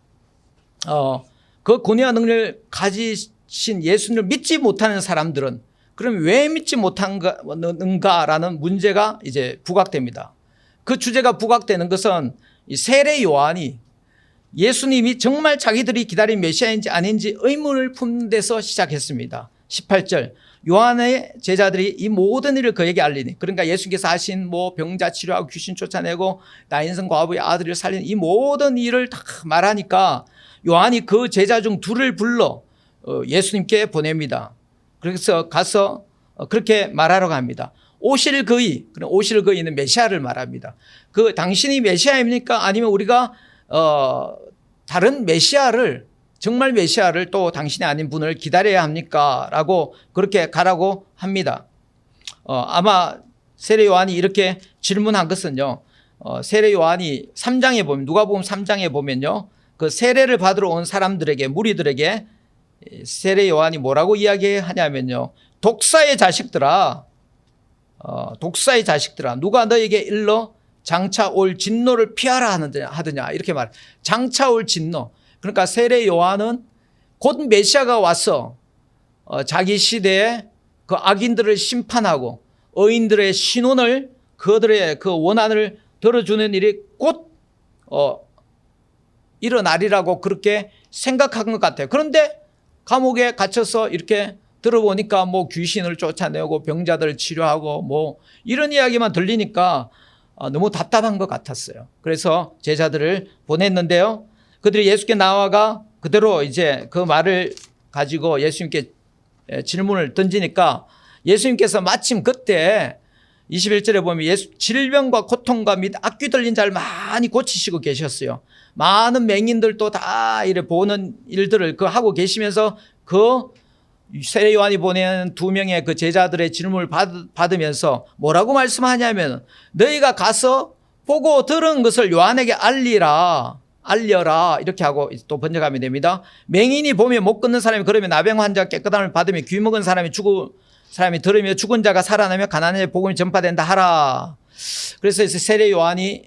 그 권위와 능력을 가지신 예수님을 믿지 못하는 사람들은 그럼 왜 믿지 못하는가라는 문제가 이제 부각됩니다. 그 주제가 부각되는 것은 이 세례 요한이 예수님이 정말 자기들이 기다린 메시아인지 아닌지 의문을 품는 데서 시작했습니다. 18절 요한의 제자들이 이 모든 일을 그에게 알리니 그러니까 예수님께서 하신 뭐 병자 치료하고 귀신 쫓아내고 나인성 과부의 아들을 살리는 이 모든 일을 다 말하니까 요한이 그 제자 중 둘을 불러 예수님께 보냅니다. 그래서 가서 그렇게 말하러 갑니다. 오실 그의, 오실 그의는 메시아를 말합니다. 그 당신이 메시아입니까? 아니면 우리가 다른 메시아를 정말 메시아를 또 당신이 아닌 분을 기다려야 합니까? 라고 그렇게 가라고 합니다. 아마 세례 요한이 이렇게 질문한 것은요. 세례 요한이 3장에 보면 누가복음 3장에 보면요. 그 세례를 받으러 온 사람들에게 무리들에게 세례 요한이 뭐라고 이야기하냐면요. 독사의 자식들아 누가 너에게 일러 장차 올 진노를 피하라 하더냐 이렇게 말. 장차 올 진노. 그러니까 세례 요한은 곧 메시아가 와서 자기 시대에 그 악인들을 심판하고 의인들의 신원을 그들의 그 원한을 들어주는 일이 곧 일어나리라고 그렇게 생각한 것 같아요. 그런데 감옥에 갇혀서 이렇게 들어보니까 뭐 귀신을 쫓아내고 병자들을 치료하고 뭐 이런 이야기만 들리니까 너무 답답한 것 같았어요. 그래서 제자들을 보냈는데요. 그들이 예수께 나와가 그대로 이제 그 말을 가지고 예수님께 질문을 던지니까 예수님께서 마침 그때 21절에 보면 질병과 고통과 및 악귀 들린 자를 많이 고치시고 계셨어요. 많은 맹인들도 다 이래 보는 일들을 하고 계시면서 그 세례 요한이 보낸 2명의 그 제자들의 질문을 받으면서 뭐라고 말씀하냐면 너희가 가서 보고 들은 것을 요한에게 알려라 이렇게 하고 또 번역하면 됩니다. 맹인이 보면 못 걷는 사람이 그러면 나병 환자가 깨끗함을 받으며 귀 먹은 사람이 들으며 죽은 자가 살아나며 가난에 복음이 전파된다 하라. 그래서 세례 요한이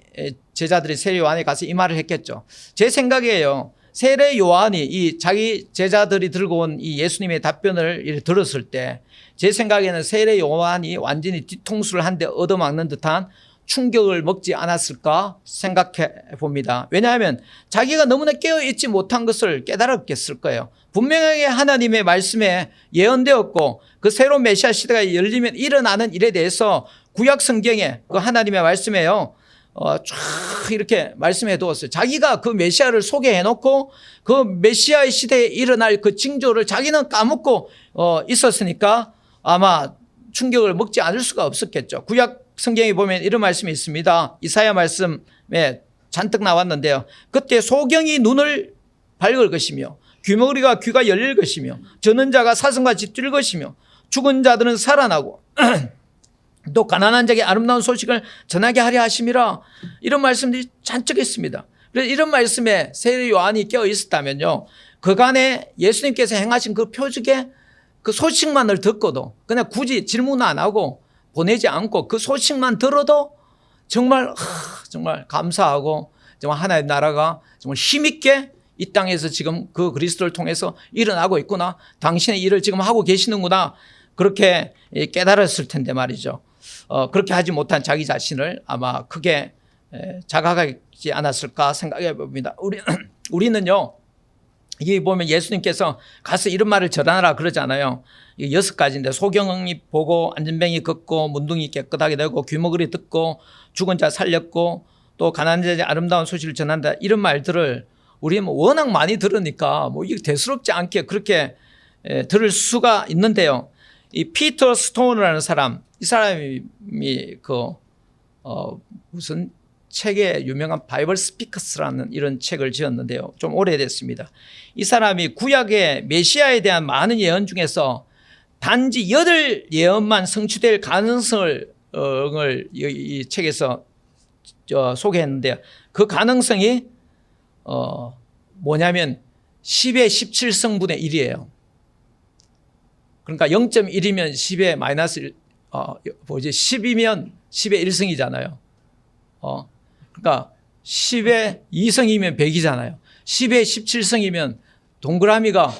제자들이 세례 요한에 가서 이 말을 했겠죠. 제 생각이에요. 세례 요한이 이 자기 제자들이 들고 온 이 예수님의 답변을 들었을 때 제 생각에는 세례 요한이 완전히 뒤통수를 한 대 얻어맞는 듯한 충격을 먹지 않았을까 생각해 봅니다. 왜냐하면 자기가 너무나 깨어있지 못한 것을 깨달았겠을 거예요. 분명하게 하나님의 말씀에 예언되었고 그 새로운 메시아 시대가 열리면 일어나는 일에 대해서 구약 성경에 그 하나님의 말씀에요. 쫙 이렇게 말씀해 두었어요. 자기가 그 메시아를 소개해 놓고 그 메시아의 시대에 일어날 그 징조를 자기는 까먹고 있었으니까 아마 충격을 먹지 않을 수가 없었겠죠. 구약 성경에 보면 이런 말씀이 있습니다. 이사야 말씀에 잔뜩 나왔는데요. 그때 소경이 눈을 밝을 것이며 귀머리가 귀가 열릴 것이며 저는 자가 사슴같이 뛸 것이며 죽은 자들은 살아나고 또 가난한 자에게 아름다운 소식을 전하게 하려 하심이라 이런 말씀들이 잔뜩 있습니다. 그래서 이런 말씀에 세례 요한이 깨어 있었다면요, 그간에 예수님께서 행하신 그 표적의 그 소식만을 듣고도 그냥 굳이 질문 안 하고 보내지 않고 그 소식만 들어도 정말 정말 감사하고 정말 하나의 나라가 정말 힘있게 이 땅에서 지금 그 그리스도를 통해서 일어나고 있구나, 당신의 일을 지금 하고 계시는구나, 그렇게 깨달았을 텐데 말이죠. 그렇게 하지 못한 자기 자신을 아마 크게 자각하지 않았을까 생각해 봅니다. 우리는요, 여기 보면 예수님께서 가서 이런 말을 전하라 그러잖아요. 6가지인데 소경이 보고 안전병이 걷고 문둥이 깨끗하게 되고 귀머거리 듣고 죽은 자 살렸고 또 가난한 자의 아름다운 소식을 전한다, 이런 말들을 우리는 워낙 많이 들으니까 뭐 이게 대수롭지 않게 그렇게 들을 수가 있는데요. 이 피터 스톤이라는 사람, 이 사람이 무슨 책에 유명한 바이블 스피커스라는 이런 책을 지었는데요. 좀 오래됐습니다. 이 사람이 구약의 메시아에 대한 많은 예언 중에서 단지 8 예언만 성취될 가능성을 이 책에서 소개했는데요. 그 가능성이 뭐냐면 10의 17성분의 1이에요. 그러니까 0.1이면 10의 마이너스 1, 10이면 10의 1성이잖아요. 그러니까 10의 2성이면 100이잖아요. 10의 17성이면 동그라미가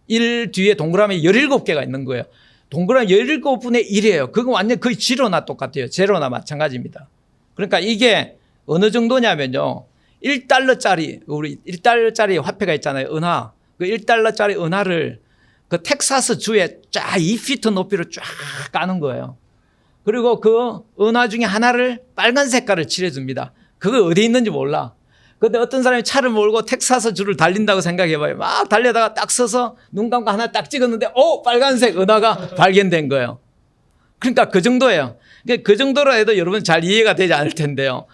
1 뒤에 동그라미 17개가 있는 거예요. 동그라미 17분의 1이에요. 그거 완전 거의 제로나 똑같아요. 제로나 마찬가지입니다. 그러니까 이게 어느 정도냐면요, 1달러짜리, 우리 1달러짜리 화폐가 있잖아요. 은하. 그 1달러짜리 은하를 그 텍사스 주에 쫙 2피트 높이로 쫙 까는 거예요. 그리고 그 은하 중에 하나를 빨간 색깔을 칠해줍니다. 그거 어디 있는지 몰라. 근데 어떤 사람이 차를 몰고 텍사스 주를 달린다고 생각해봐요. 막 달려다가 딱 서서 눈 감고 하나 딱 찍었는데 빨간색 은하가 발견된 거예요. 그러니까 그 정도예요. 그 정도로 해도 여러분 잘 이해가 되지 않을 텐데요.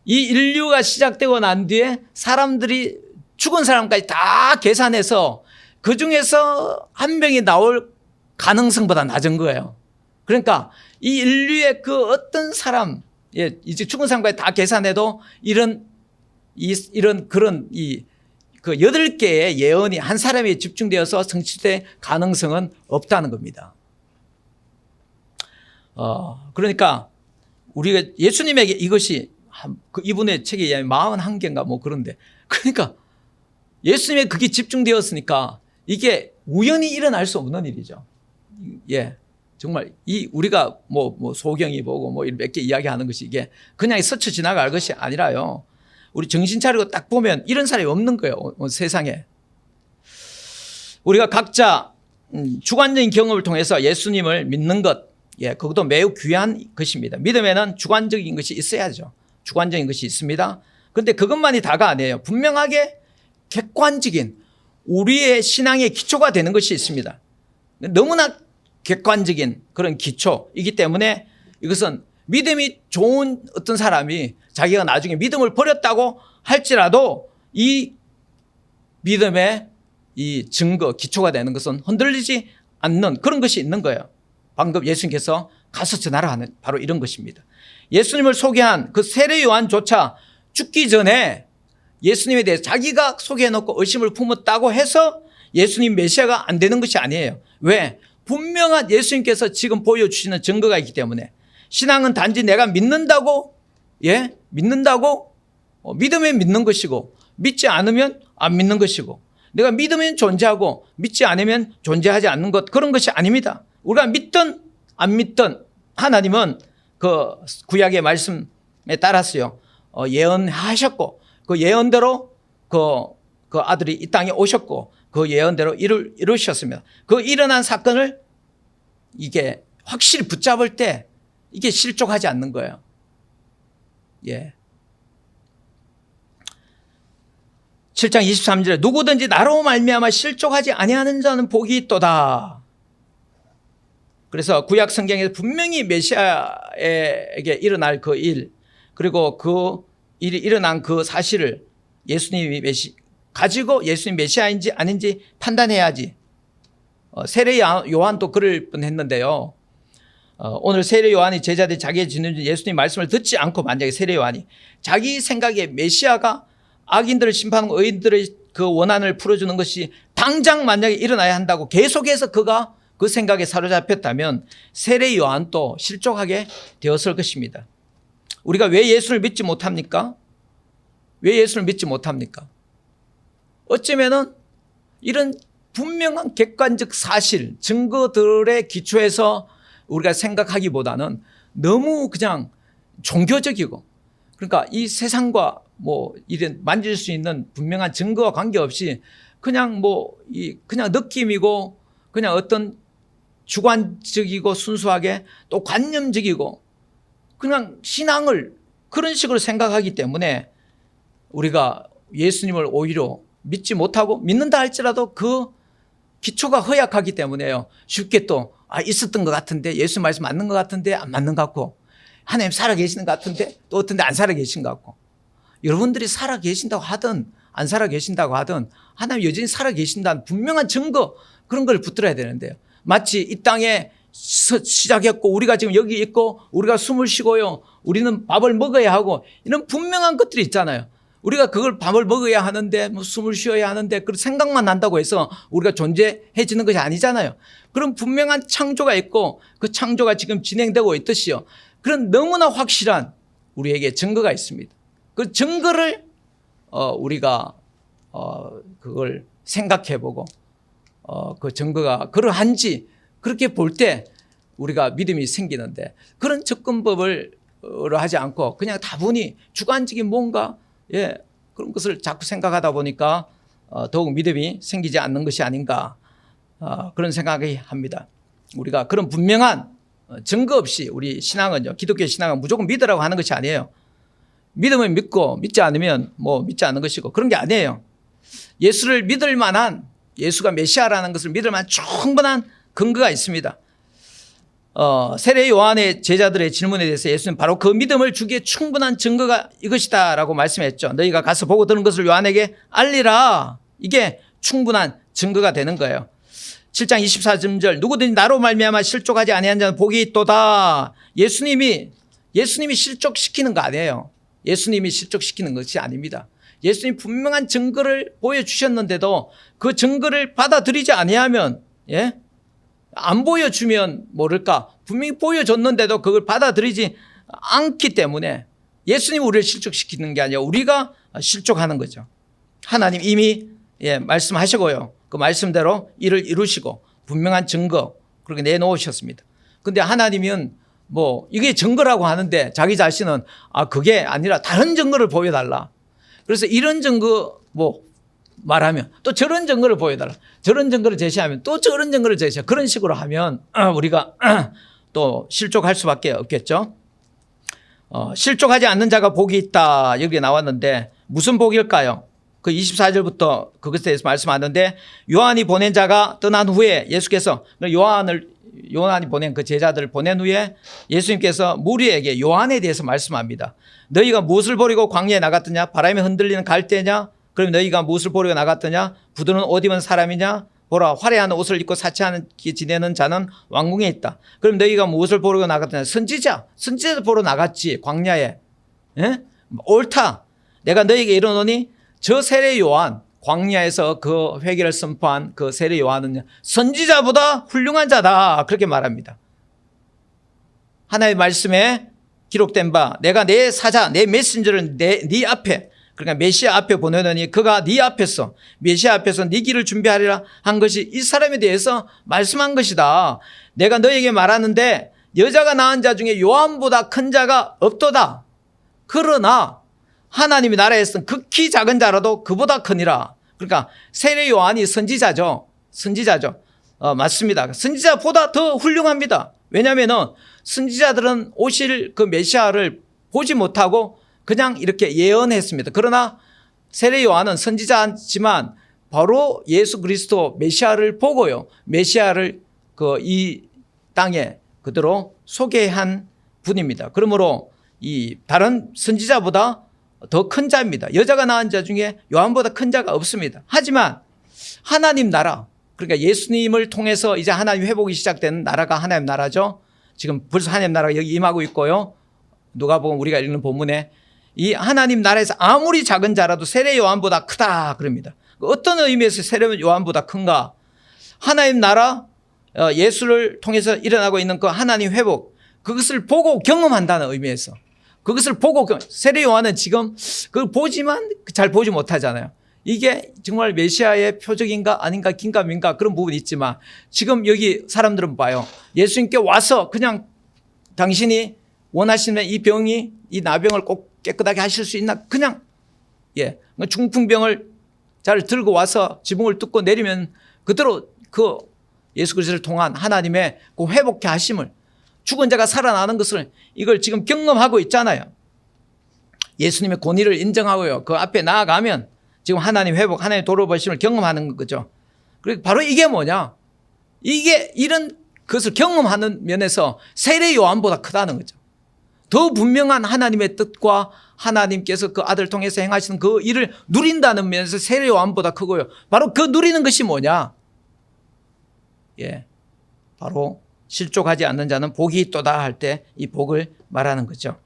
이 인류가 시작되고 난 뒤에 사람들이 죽은 사람까지 다 계산해서 그 중에서 한 명이 나올 가능성보다 낮은 거예요. 그러니까 이 인류의 그 어떤 사람, 이제 죽은 사람까지 다 계산해도 이런 그런 그 8개의 예언이 한 사람에 집중되어서 성취될 가능성은 없다는 겁니다. 그러니까 우리가 예수님에게 이것이 이분의 책에 의하면 41개인가 뭐 그런데, 그러니까 예수님에 그게 집중되었으니까 이게 우연히 일어날 수 없는 일이죠. 정말 우리가 뭐 소경이 보고 뭐 몇 개 이야기하는 것이 이게 그냥 스쳐 지나갈 것이 아니라요. 우리 정신 차리고 딱 보면 이런 사람이 없는 거예요. 세상에. 우리가 각자 주관적인 경험을 통해서 예수님을 믿는 것, 그것도 매우 귀한 것입니다. 믿음에는 주관적인 것이 있어야죠. 주관적인 것이 있습니다. 그런데 그것만이 다가 아니에요. 분명하게 객관적인 우리의 신앙의 기초가 되는 것이 있습니다. 너무나 객관적인 그런 기초이기 때문에 이것은 믿음이 좋은 어떤 사람이 자기가 나중에 믿음을 버렸다고 할지라도 이 믿음의 이 증거, 기초가 되는 것은 흔들리지 않는 그런 것이 있는 거예요. 방금 예수님께서 가서 전하라 하는 바로 이런 것입니다. 예수님을 소개한 그 세례 요한조차 죽기 전에 예수님에 대해서 자기가 소개해놓고 의심을 품었다고 해서 예수님 메시아가 안 되는 것이 아니에요. 왜? 분명한 예수님께서 지금 보여주시는 증거가 있기 때문에. 신앙은 단지 내가 믿는다고 믿으면 믿는 것이고 믿지 않으면 안 믿는 것이고, 내가 믿으면 존재하고 믿지 않으면 존재하지 않는 것, 그런 것이 아닙니다. 우리가 믿든 안 믿든 하나님은 그 구약의 말씀에 따라서요 예언하셨고 그 예언대로 그 아들이 이 땅에 오셨고 그 예언대로 이루셨습니다. 그 일어난 사건을 이게 확실히 붙잡을 때 이게 실족하지 않는 거예요. 7장 23절에 누구든지 나로 말미암아 실족하지 아니하는 자는 복이 있도다. 그래서 구약 성경에서 분명히 메시아에게 일어날 그 일, 그리고 그 일이 일어난 그 사실을 예수님이 가지고 예수님 메시아인지 아닌지 판단해야지. 세례 요한도 그럴 뻔했는데요. 오늘 세례 요한이 제자들이 자기의 짓는 예수님 말씀을 듣지 않고 만약에 세례 요한이 자기 생각에 메시아가 악인들을 심판하고 의인들의 그 원한을 풀어주는 것이 당장 만약에 일어나야 한다고 계속해서 그가 그 생각에 사로잡혔다면 세례 요한도 실족하게 되었을 것입니다. 우리가 왜 예수를 믿지 못합니까? 왜 예수를 믿지 못합니까? 어쩌면은 이런 분명한 객관적 사실, 증거들의 기초에서 우리가 생각하기보다는 너무 그냥 종교적이고, 그러니까 이 세상과 뭐 이런 만질 수 있는 분명한 증거와 관계없이 그냥 그냥 느낌이고 그냥 어떤 주관적이고 순수하게 또 관념적이고 그냥 신앙을 그런 식으로 생각하기 때문에 우리가 예수님을 오히려 믿지 못하고 믿는다 할지라도 그 기초가 허약하기 때문에요. 쉽게 또 있었던 것 같은데 예수 말씀 맞는 것 같은데 안 맞는 것 같고 하나님 살아계시는 것 같은데 또 어떤데 안 살아계신 것 같고 여러분들이 살아계신다고 하든 안 살아계신다고 하든 하나님 여전히 살아계신다는 분명한 증거 그런 걸 붙들어야 되는데요. 마치 이 땅에 시작했고 우리가 지금 여기 있고 우리가 숨을 쉬고요. 우리는 밥을 먹어야 하고 이런 분명한 것들이 있잖아요. 우리가 그걸 밥을 먹어야 하는데 뭐 숨을 쉬어야 하는데 그런 생각만 난다고 해서 우리가 존재해지는 것이 아니잖아요. 그런 분명한 창조가 있고 그 창조가 지금 진행되고 있듯이요. 그런 너무나 확실한 우리에게 증거가 있습니다. 그 증거를 우리가 그걸 생각해보고 그 증거가 그러한지 그렇게 볼 때 우리가 믿음이 생기는데 그런 접근법을 하지 않고 그냥 다분히 주관적인 뭔가 그런 것을 자꾸 생각하다 보니까 더욱 믿음이 생기지 않는 것이 아닌가 그런 생각이 합니다. 우리가 그런 분명한 증거 없이 우리 신앙은요, 기독교 신앙은 무조건 믿으라고 하는 것이 아니에요. 믿으면 믿고 믿지 않으면 뭐 믿지 않는 것이고 그런 게 아니에요. 예수를 믿을 만한 예수가 메시아라는 것을 믿을 만한 충분한 근거가 있습니다. 세례 요한의 제자들의 질문에 대해서 예수는 바로 그 믿음을 주기에 충분한 증거가 이것이다 라고 말씀했죠. 너희가 가서 보고 들은 것을 요한에게 알리라. 이게 충분한 증거가 되는 거예요. 7장 24절 누구든지 나로 말미암아 실족하지 아니한 자는 복이 있도다. 예수님이 실족시키는 거 아니에요. 예수님이 실족시키는 것이 아닙니다. 예수님 분명한 증거를 보여주셨는데도 그 증거를 받아들이지 아니하면 안 보여주면 모를까 분명히 보여줬는데도 그걸 받아들이지 않기 때문에 예수님이 우리를 실족시키는 게 아니라 우리가 실족하는 거죠. 하나님 이미 말씀하시고요. 그 말씀대로 일을 이루시고 분명한 증거 그렇게 내놓으셨습니다. 그런데 하나님은 뭐 이게 증거라고 하는데 자기 자신은 그게 아니라 다른 증거를 보여달라. 그래서 이런 증거 말하면 또 저런 증거를 보여달라. 저런 증거를 제시하면 또 저런 증거를 제시하고 그런 식으로 하면 우리가 또 실족할 수밖에 없겠죠. 실족하지 않는 자가 복이 있다. 여기 나왔는데 무슨 복일까요? 그 24절부터 그것에 대해서 말씀하는데 요한이 보낸 자가 떠난 후에 예수께서 요한이 보낸 그 제자들을 보낸 후에 예수님께서 무리에게 요한에 대해서 말씀합니다. 너희가 무엇을 버리고 광야에 나갔더냐? 바람에 흔들리는 갈대냐? 그럼 너희가 무엇을 보려고 나갔더냐? 부드러운 옷 입은 사람이냐? 보라, 화려한 옷을 입고 사치하게 지내는 자는 왕궁에 있다. 그럼 너희가 무엇을 보려고 나갔더냐? 선지자 보러 나갔지, 광야에. 옳다. 내가 너희에게 이르노니 저 세례 요한, 광야에서 그 회개를 선포한 그 세례 요한은 선지자보다 훌륭한 자다. 그렇게 말합니다. 하나님의 말씀에 기록된 바 내가 내 사자, 내 메신저를 네 앞에 그러니까 메시아 앞에 보내더니 그가 네 앞에서 메시아 앞에서 네 길을 준비하리라 한 것이 이 사람에 대해서 말씀한 것이다. 내가 너에게 말하는데 여자가 낳은 자 중에 요한보다 큰 자가 없도다. 그러나 하나님의 나라에서는 극히 작은 자라도 그보다 크니라. 그러니까 세례 요한이 선지자죠. 맞습니다. 선지자보다 더 훌륭합니다. 왜냐하면 선지자들은 오실 그 메시아를 보지 못하고 그냥 이렇게 예언했습니다. 그러나 세례 요한은 선지자지만 바로 예수 그리스도 메시아를 보고요. 메시아를 이 땅에 그대로 소개한 분입니다. 그러므로 이 다른 선지자보다 더 큰 자입니다. 여자가 낳은 자 중에 요한보다 큰 자가 없습니다. 하지만 하나님 나라, 그러니까 예수님을 통해서 이제 하나님 회복이 시작되는 나라가 하나님 나라죠. 지금 벌써 하나님 나라가 여기 임하고 있고요. 누가복음 우리가 읽는 본문에 이 하나님 나라에서 아무리 작은 자라도 세례 요한보다 크다 그럽니다. 어떤 의미에서 세례 요한보다 큰가? 하나님 나라 예수를 통해서 일어나고 있는 그 하나님 회복, 그것을 보고 경험한다는 의미에서, 그것을 보고 세례 요한은 지금 그걸 보지만 잘 보지 못하잖아요. 이게 정말 메시아의 표적인가 아닌가 긴가민가 그런 부분이 있지만 지금 여기 사람들은 봐요. 예수님께 와서 그냥 당신이 원하시면 이 병이, 이 나병을 꼭 깨끗하게 하실 수 있나? 그냥 중풍병을 잘 들고 와서 지붕을 뚫고 내리면 그대로 그 예수 그리스도를 통한 하나님의 그 회복케 하심을, 죽은 자가 살아나는 것을 이걸 지금 경험하고 있잖아요. 예수님의 권위를 인정하고요. 그 앞에 나아가면 지금 하나님 회복, 하나님 돌아보심을 경험하는 거죠. 그리고 바로 이게 뭐냐? 이게 이런 것을 경험하는 면에서 세례 요한보다 크다는 거죠. 더 분명한 하나님의 뜻과 하나님께서 그 아들 통해서 행하시는 그 일을 누린다는 면에서 세례 요한보다 크고요. 바로 그 누리는 것이 뭐냐? 바로 실족하지 않는 자는 복이 있도다 할 때 이 복을 말하는 거죠.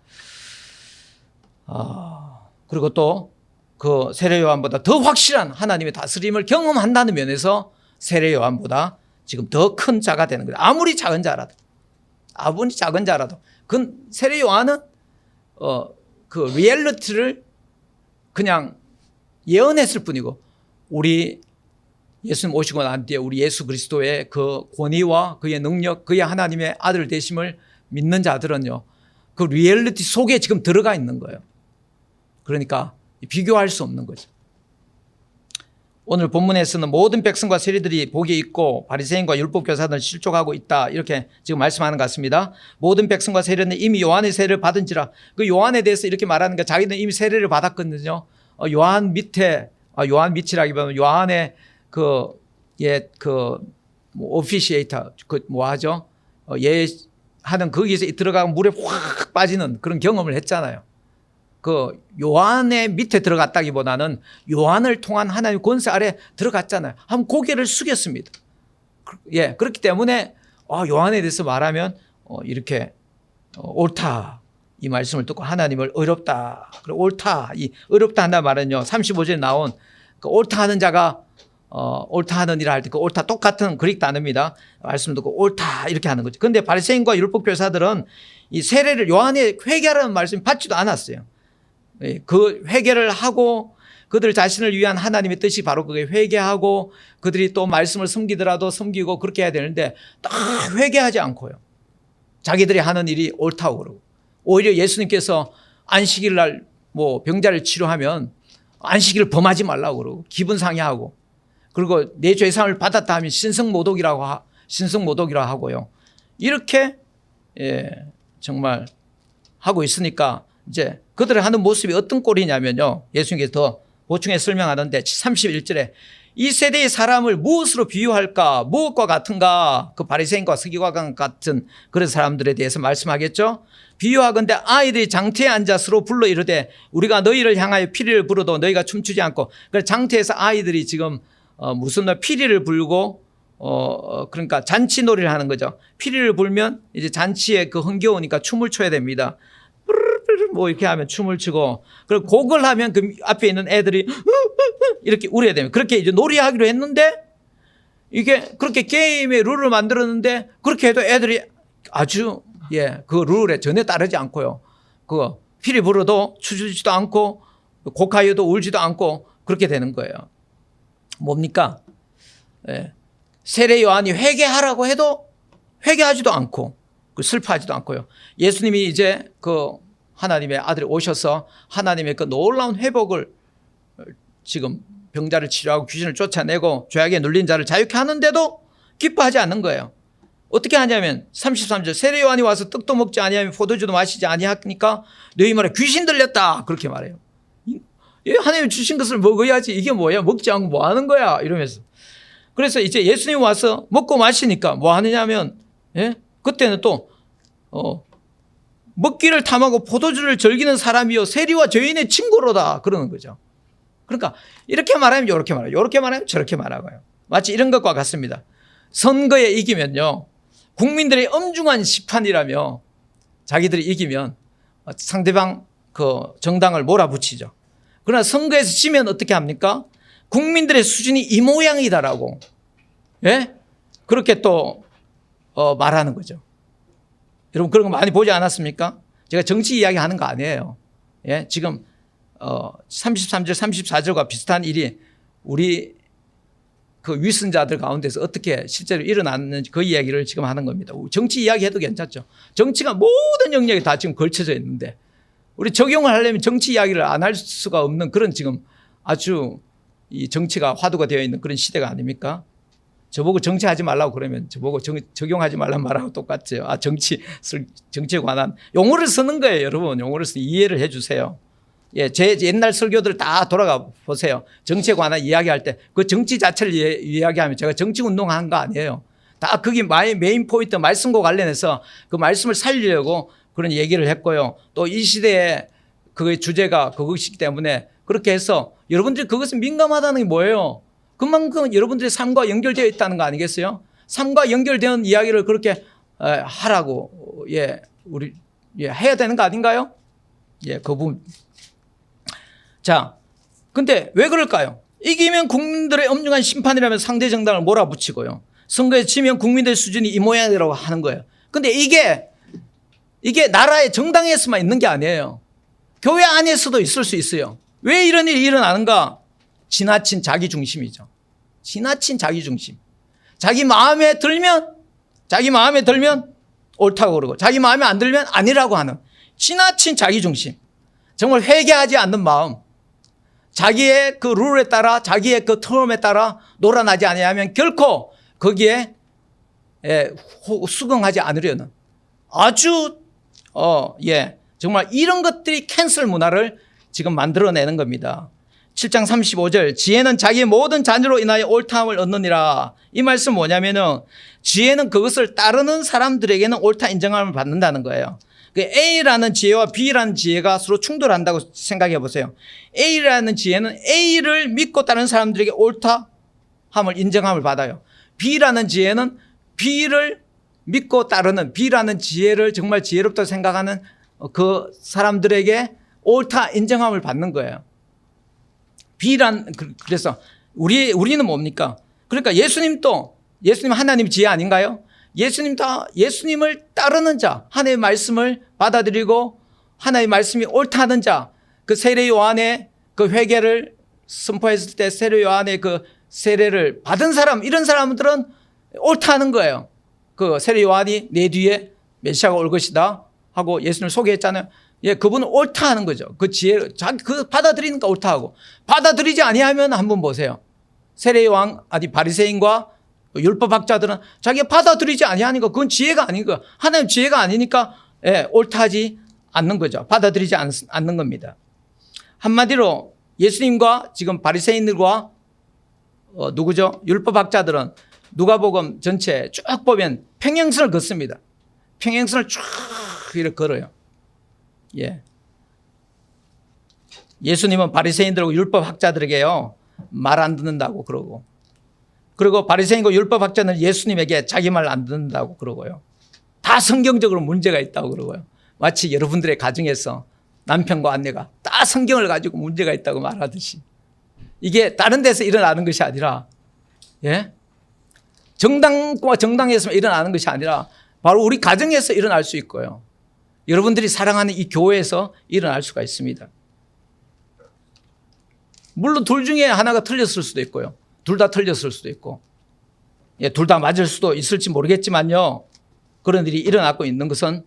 그리고 또 그 세례 요한보다 더 확실한 하나님의 다스림을 경험한다는 면에서 세례 요한보다 지금 더 큰 자가 되는 거예요. 아무리 작은 자라도. 그 세례 요한은 그 리얼리티를 그냥 예언했을 뿐이고, 우리 예수님 오시고 난 뒤에 우리 예수 그리스도의 그 권위와 그의 능력, 그의 하나님의 아들 되심을 믿는 자들은요, 그 리얼리티 속에 지금 들어가 있는 거예요. 그러니까 비교할 수 없는 거죠. 오늘 본문에서는 모든 백성과 세리들이 복이 있고 바리새인과 율법교사들은 실족하고 있다, 이렇게 지금 말씀하는 것 같습니다. 모든 백성과 세리는 이미 요한의 세례를 받은지라. 그 요한에 대해서 이렇게 말하는 게, 자기는 이미 세례를 받았거든요. 요한 밑이라기보다는 요한의 오피시에이터, 하죠? 하는 거기서 들어가고 물에 확 빠지는 그런 경험을 했잖아요. 그 요한의 밑에 들어갔다기보다는 요한을 통한 하나님의 권세 아래 들어갔잖아요. 한번 고개를 숙였습니다. 그렇기 때문에 요한에 대해서 말하면 이렇게 옳다, 이 말씀을 듣고 하나님을 어렵다, 그리고 옳다, 이 어렵다 한다는 말은요, 35절에 나온 그 옳다 하는 자가 옳다 하는 일을 할 때 그 옳다 똑같은 그릭 단어입니다. 말씀 듣고 옳다 이렇게 하는 거죠. 그런데 바리새인과 율법교사들은 이 세례를, 요한의 회개하라는 말씀 받지도 않았어요. 그 회개를 하고 그들 자신을 위한 하나님의 뜻이 바로 그게 회개하고, 그들이 또 말씀을 섬기더라도 섬기고 그렇게 해야 되는데 딱 회개하지 않고요, 자기들이 하는 일이 옳다고 그러고, 오히려 예수님께서 안식일 날 병자를 치료하면 안식일을 범하지 말라고 그러고 기분 상해하고, 그리고 내 죄사함을 받았다 하면 신성모독이라고 하고요. 이렇게 정말 하고 있으니까 이제 그들을 하는 모습이 어떤 꼴이냐면요, 예수님께서 더 보충해 설명하는데 31절에 이 세대의 사람을 무엇으로 비유할까, 무엇과 같은가, 그 바리새인과 서기관 같은 그런 사람들에 대해서 말씀하겠죠. 비유하건대 아이들이 장태에 앉아 서로 불러 이르되 우리가 너희를 향하여 피리를 불어도 너희가 춤추지 않고. 그래서 장태에서 아이들이 지금 무슨 피리를 불고 그러니까 잔치놀이를 하는 거죠. 피리를 불면 이제 잔치에 그 흥겨우니까 춤을 춰야 됩니다. 이렇게 하면 춤을 추고, 그리고 곡을 하면 그 앞에 있는 애들이 이렇게 울어야 됩니다. 그렇게 이제 놀이하기로 했는데, 이게 그렇게 게임의 룰을 만들었는데, 그렇게 해도 애들이 아주 그 룰에 전혀 따르지 않고요, 그 피리 불어도 추주지도 않고 곡하여도 울지도 않고 그렇게 되는 거예요. 뭡니까? 세례 요한이 회개하라고 해도 회개하지도 않고 슬퍼하지도 않고요. 예수님이 이제 그 하나님의 아들이 오셔서 하나님의 그 놀라운 회복을, 지금 병자를 치료하고 귀신을 쫓아내고 죄악에 눌린 자를 자유케 하는데도 기뻐하지 않는 거예요. 어떻게 하냐면 33절, 세례 요한이 와서 떡도 먹지 아니하며 포도주도 마시지 아니하니까 너희 말에 귀신 들렸다, 그렇게 말해요. 하나님 주신 것을 먹어야지, 이게 뭐야, 먹지 않고 뭐 하는 거야, 이러면서. 그래서 이제 예수님 와서 먹고 마시니까 뭐 하느냐면, 그때는 또 먹기를 탐하고 포도주를 즐기는 사람이요 세리와 죄인의 친구로다, 그러는 거죠. 그러니까 이렇게 말하면 이렇게 말하고, 이렇게 말하면 저렇게 말하고요. 마치 이런 것과 같습니다. 선거에 이기면요, 국민들의 엄중한 심판이라며 자기들이 이기면 상대방 그 정당을 몰아붙이죠. 그러나 선거에서 지면 어떻게 합니까? 국민들의 수준이 이 모양이다라고, 예? 그렇게 또 말하는 거죠. 여러분 그런 거 많이 보지 않았습니까? 제가 정치 이야기 하는 거 아니에요. 예? 지금 33절 34절과 비슷한 일이 우리 그 위선자들 가운데서 어떻게 실제로 일어났는지 그 이야기를 지금 하는 겁니다. 정치 이야기 해도 괜찮죠. 정치가 모든 영역에 다 지금 걸쳐져 있는데 우리 적용을 하려면 정치 이야기를 안 할 수가 없는 그런 지금 아주 이 정치가 화두가 되어 있는 그런 시대가 아닙니까? 저보고 정치하지 말라고 그러면 저보고 적용하지 말란 말하고 똑같죠. 정치에 관한 용어를 쓰는 거예요, 여러분. 용어를 쓰 이해를 해 주세요. 예, 제 옛날 설교들 다 돌아가 보세요. 정치에 관한 이야기할 때 그 정치 자체를 이야기하면 제가 정치 운동한 거 아니에요. 다 그게 메인 포인트 말씀과 관련해서 그 말씀을 살리려고 그런 얘기를 했고요. 또 이 시대에 그 주제가 그것이기 때문에 그렇게 해서 여러분들이 그것은 민감하다는 게 뭐예요? 그만큼 여러분들의 삶과 연결되어 있다는 거 아니겠어요? 삶과 연결되는 이야기를 그렇게 하라고 우리 해야 되는 거 아닌가요? 그 부분. 자, 근데 왜 그럴까요? 이기면 국민들의 엄중한 심판이라면 상대 정당을 몰아붙이고요. 선거에 지면 국민들의 수준이 이 모양이라고 하는 거예요. 근데 이게 나라의 정당에서만 있는 게 아니에요. 교회 안에서도 있을 수 있어요. 왜 이런 일이 일어나는가? 지나친 자기중심이죠. 지나친 자기중심. 자기 마음에 들면 옳다고 그러고 자기 마음에 안 들면 아니라고 하는 지나친 자기중심. 정말 회개하지 않는 마음. 자기의 그 룰에 따라 자기의 그 텀에 따라 놀아나지 아니하면 결코 거기에 수긍하지 않으려는 아주 정말 이런 것들이 캔슬 문화를 지금 만들어내는 겁니다. 7장 35절 지혜는 자기의 모든 자녀로 인하여 옳다함을 얻느니라. 이 말씀 뭐냐면은 지혜는 그것을 따르는 사람들에게는 옳다 인정함을 받는다는 거예요. 그 A라는 지혜와 B라는 지혜가 서로 충돌한다고 생각해 보세요. A라는 지혜는 A를 믿고 따르는 사람들에게 옳다함을 인정함을 받아요. B라는 지혜는 B를 믿고 따르는 B라는 지혜를 정말 지혜롭다고 생각하는 그 사람들에게 옳다 인정함을 받는 거예요. 그래서 우리는 뭡니까? 그러니까 예수님 하나님 지혜 아닌가요? 예수님을 따르는 자, 하나님의 말씀을 받아들이고 하나님의 말씀이 옳다는 자, 그 세례 요한의 그 회개를 선포했을 때 세례 요한의 그 세례를 받은 사람, 이런 사람들은 옳다는 거예요. 그 세례 요한이 내 뒤에 메시아가 올 것이다 하고 예수님을 소개했잖아요. 그분은 옳다 하는 거죠. 그 지혜를 그 받아들이니까 옳다 하고 받아들이지 아니하면 한번 보세요. 세례 요한 바리새인과 율법학자들은 자기가 받아들이지 아니하니까 그건 지혜가 아닌 거야. 하나님 지혜가 아니니까 옳다하지 않는 거죠. 받아들이지 않는 겁니다. 한마디로 예수님과 지금 바리새인들과 누구죠? 율법학자들은 누가복음 전체 쭉 보면 평행선을 걷습니다. 평행선을 쭉 이렇게 걸어요. 예수님은 바리새인들하고 율법학자들에게요 말 안 듣는다고 그러고, 그리고 바리새인과 율법학자는 예수님에게 자기 말 안 듣는다고 그러고요. 다 성경적으로 문제가 있다고 그러고요. 마치 여러분들의 가정에서 남편과 아내가 다 성경을 가지고 문제가 있다고 말하듯이 이게 다른 데서 일어나는 것이 아니라 정당과 정당에서만 일어나는 것이 아니라 바로 우리 가정에서 일어날 수 있고요. 여러분들이 사랑하는 이 교회에서 일어날 수가 있습니다. 물론 둘 중에 하나가 틀렸을 수도 있고요. 둘 다 틀렸을 수도 있고, 둘 다 맞을 수도 있을지 모르겠지만요. 그런 일이 일어나고 있는 것은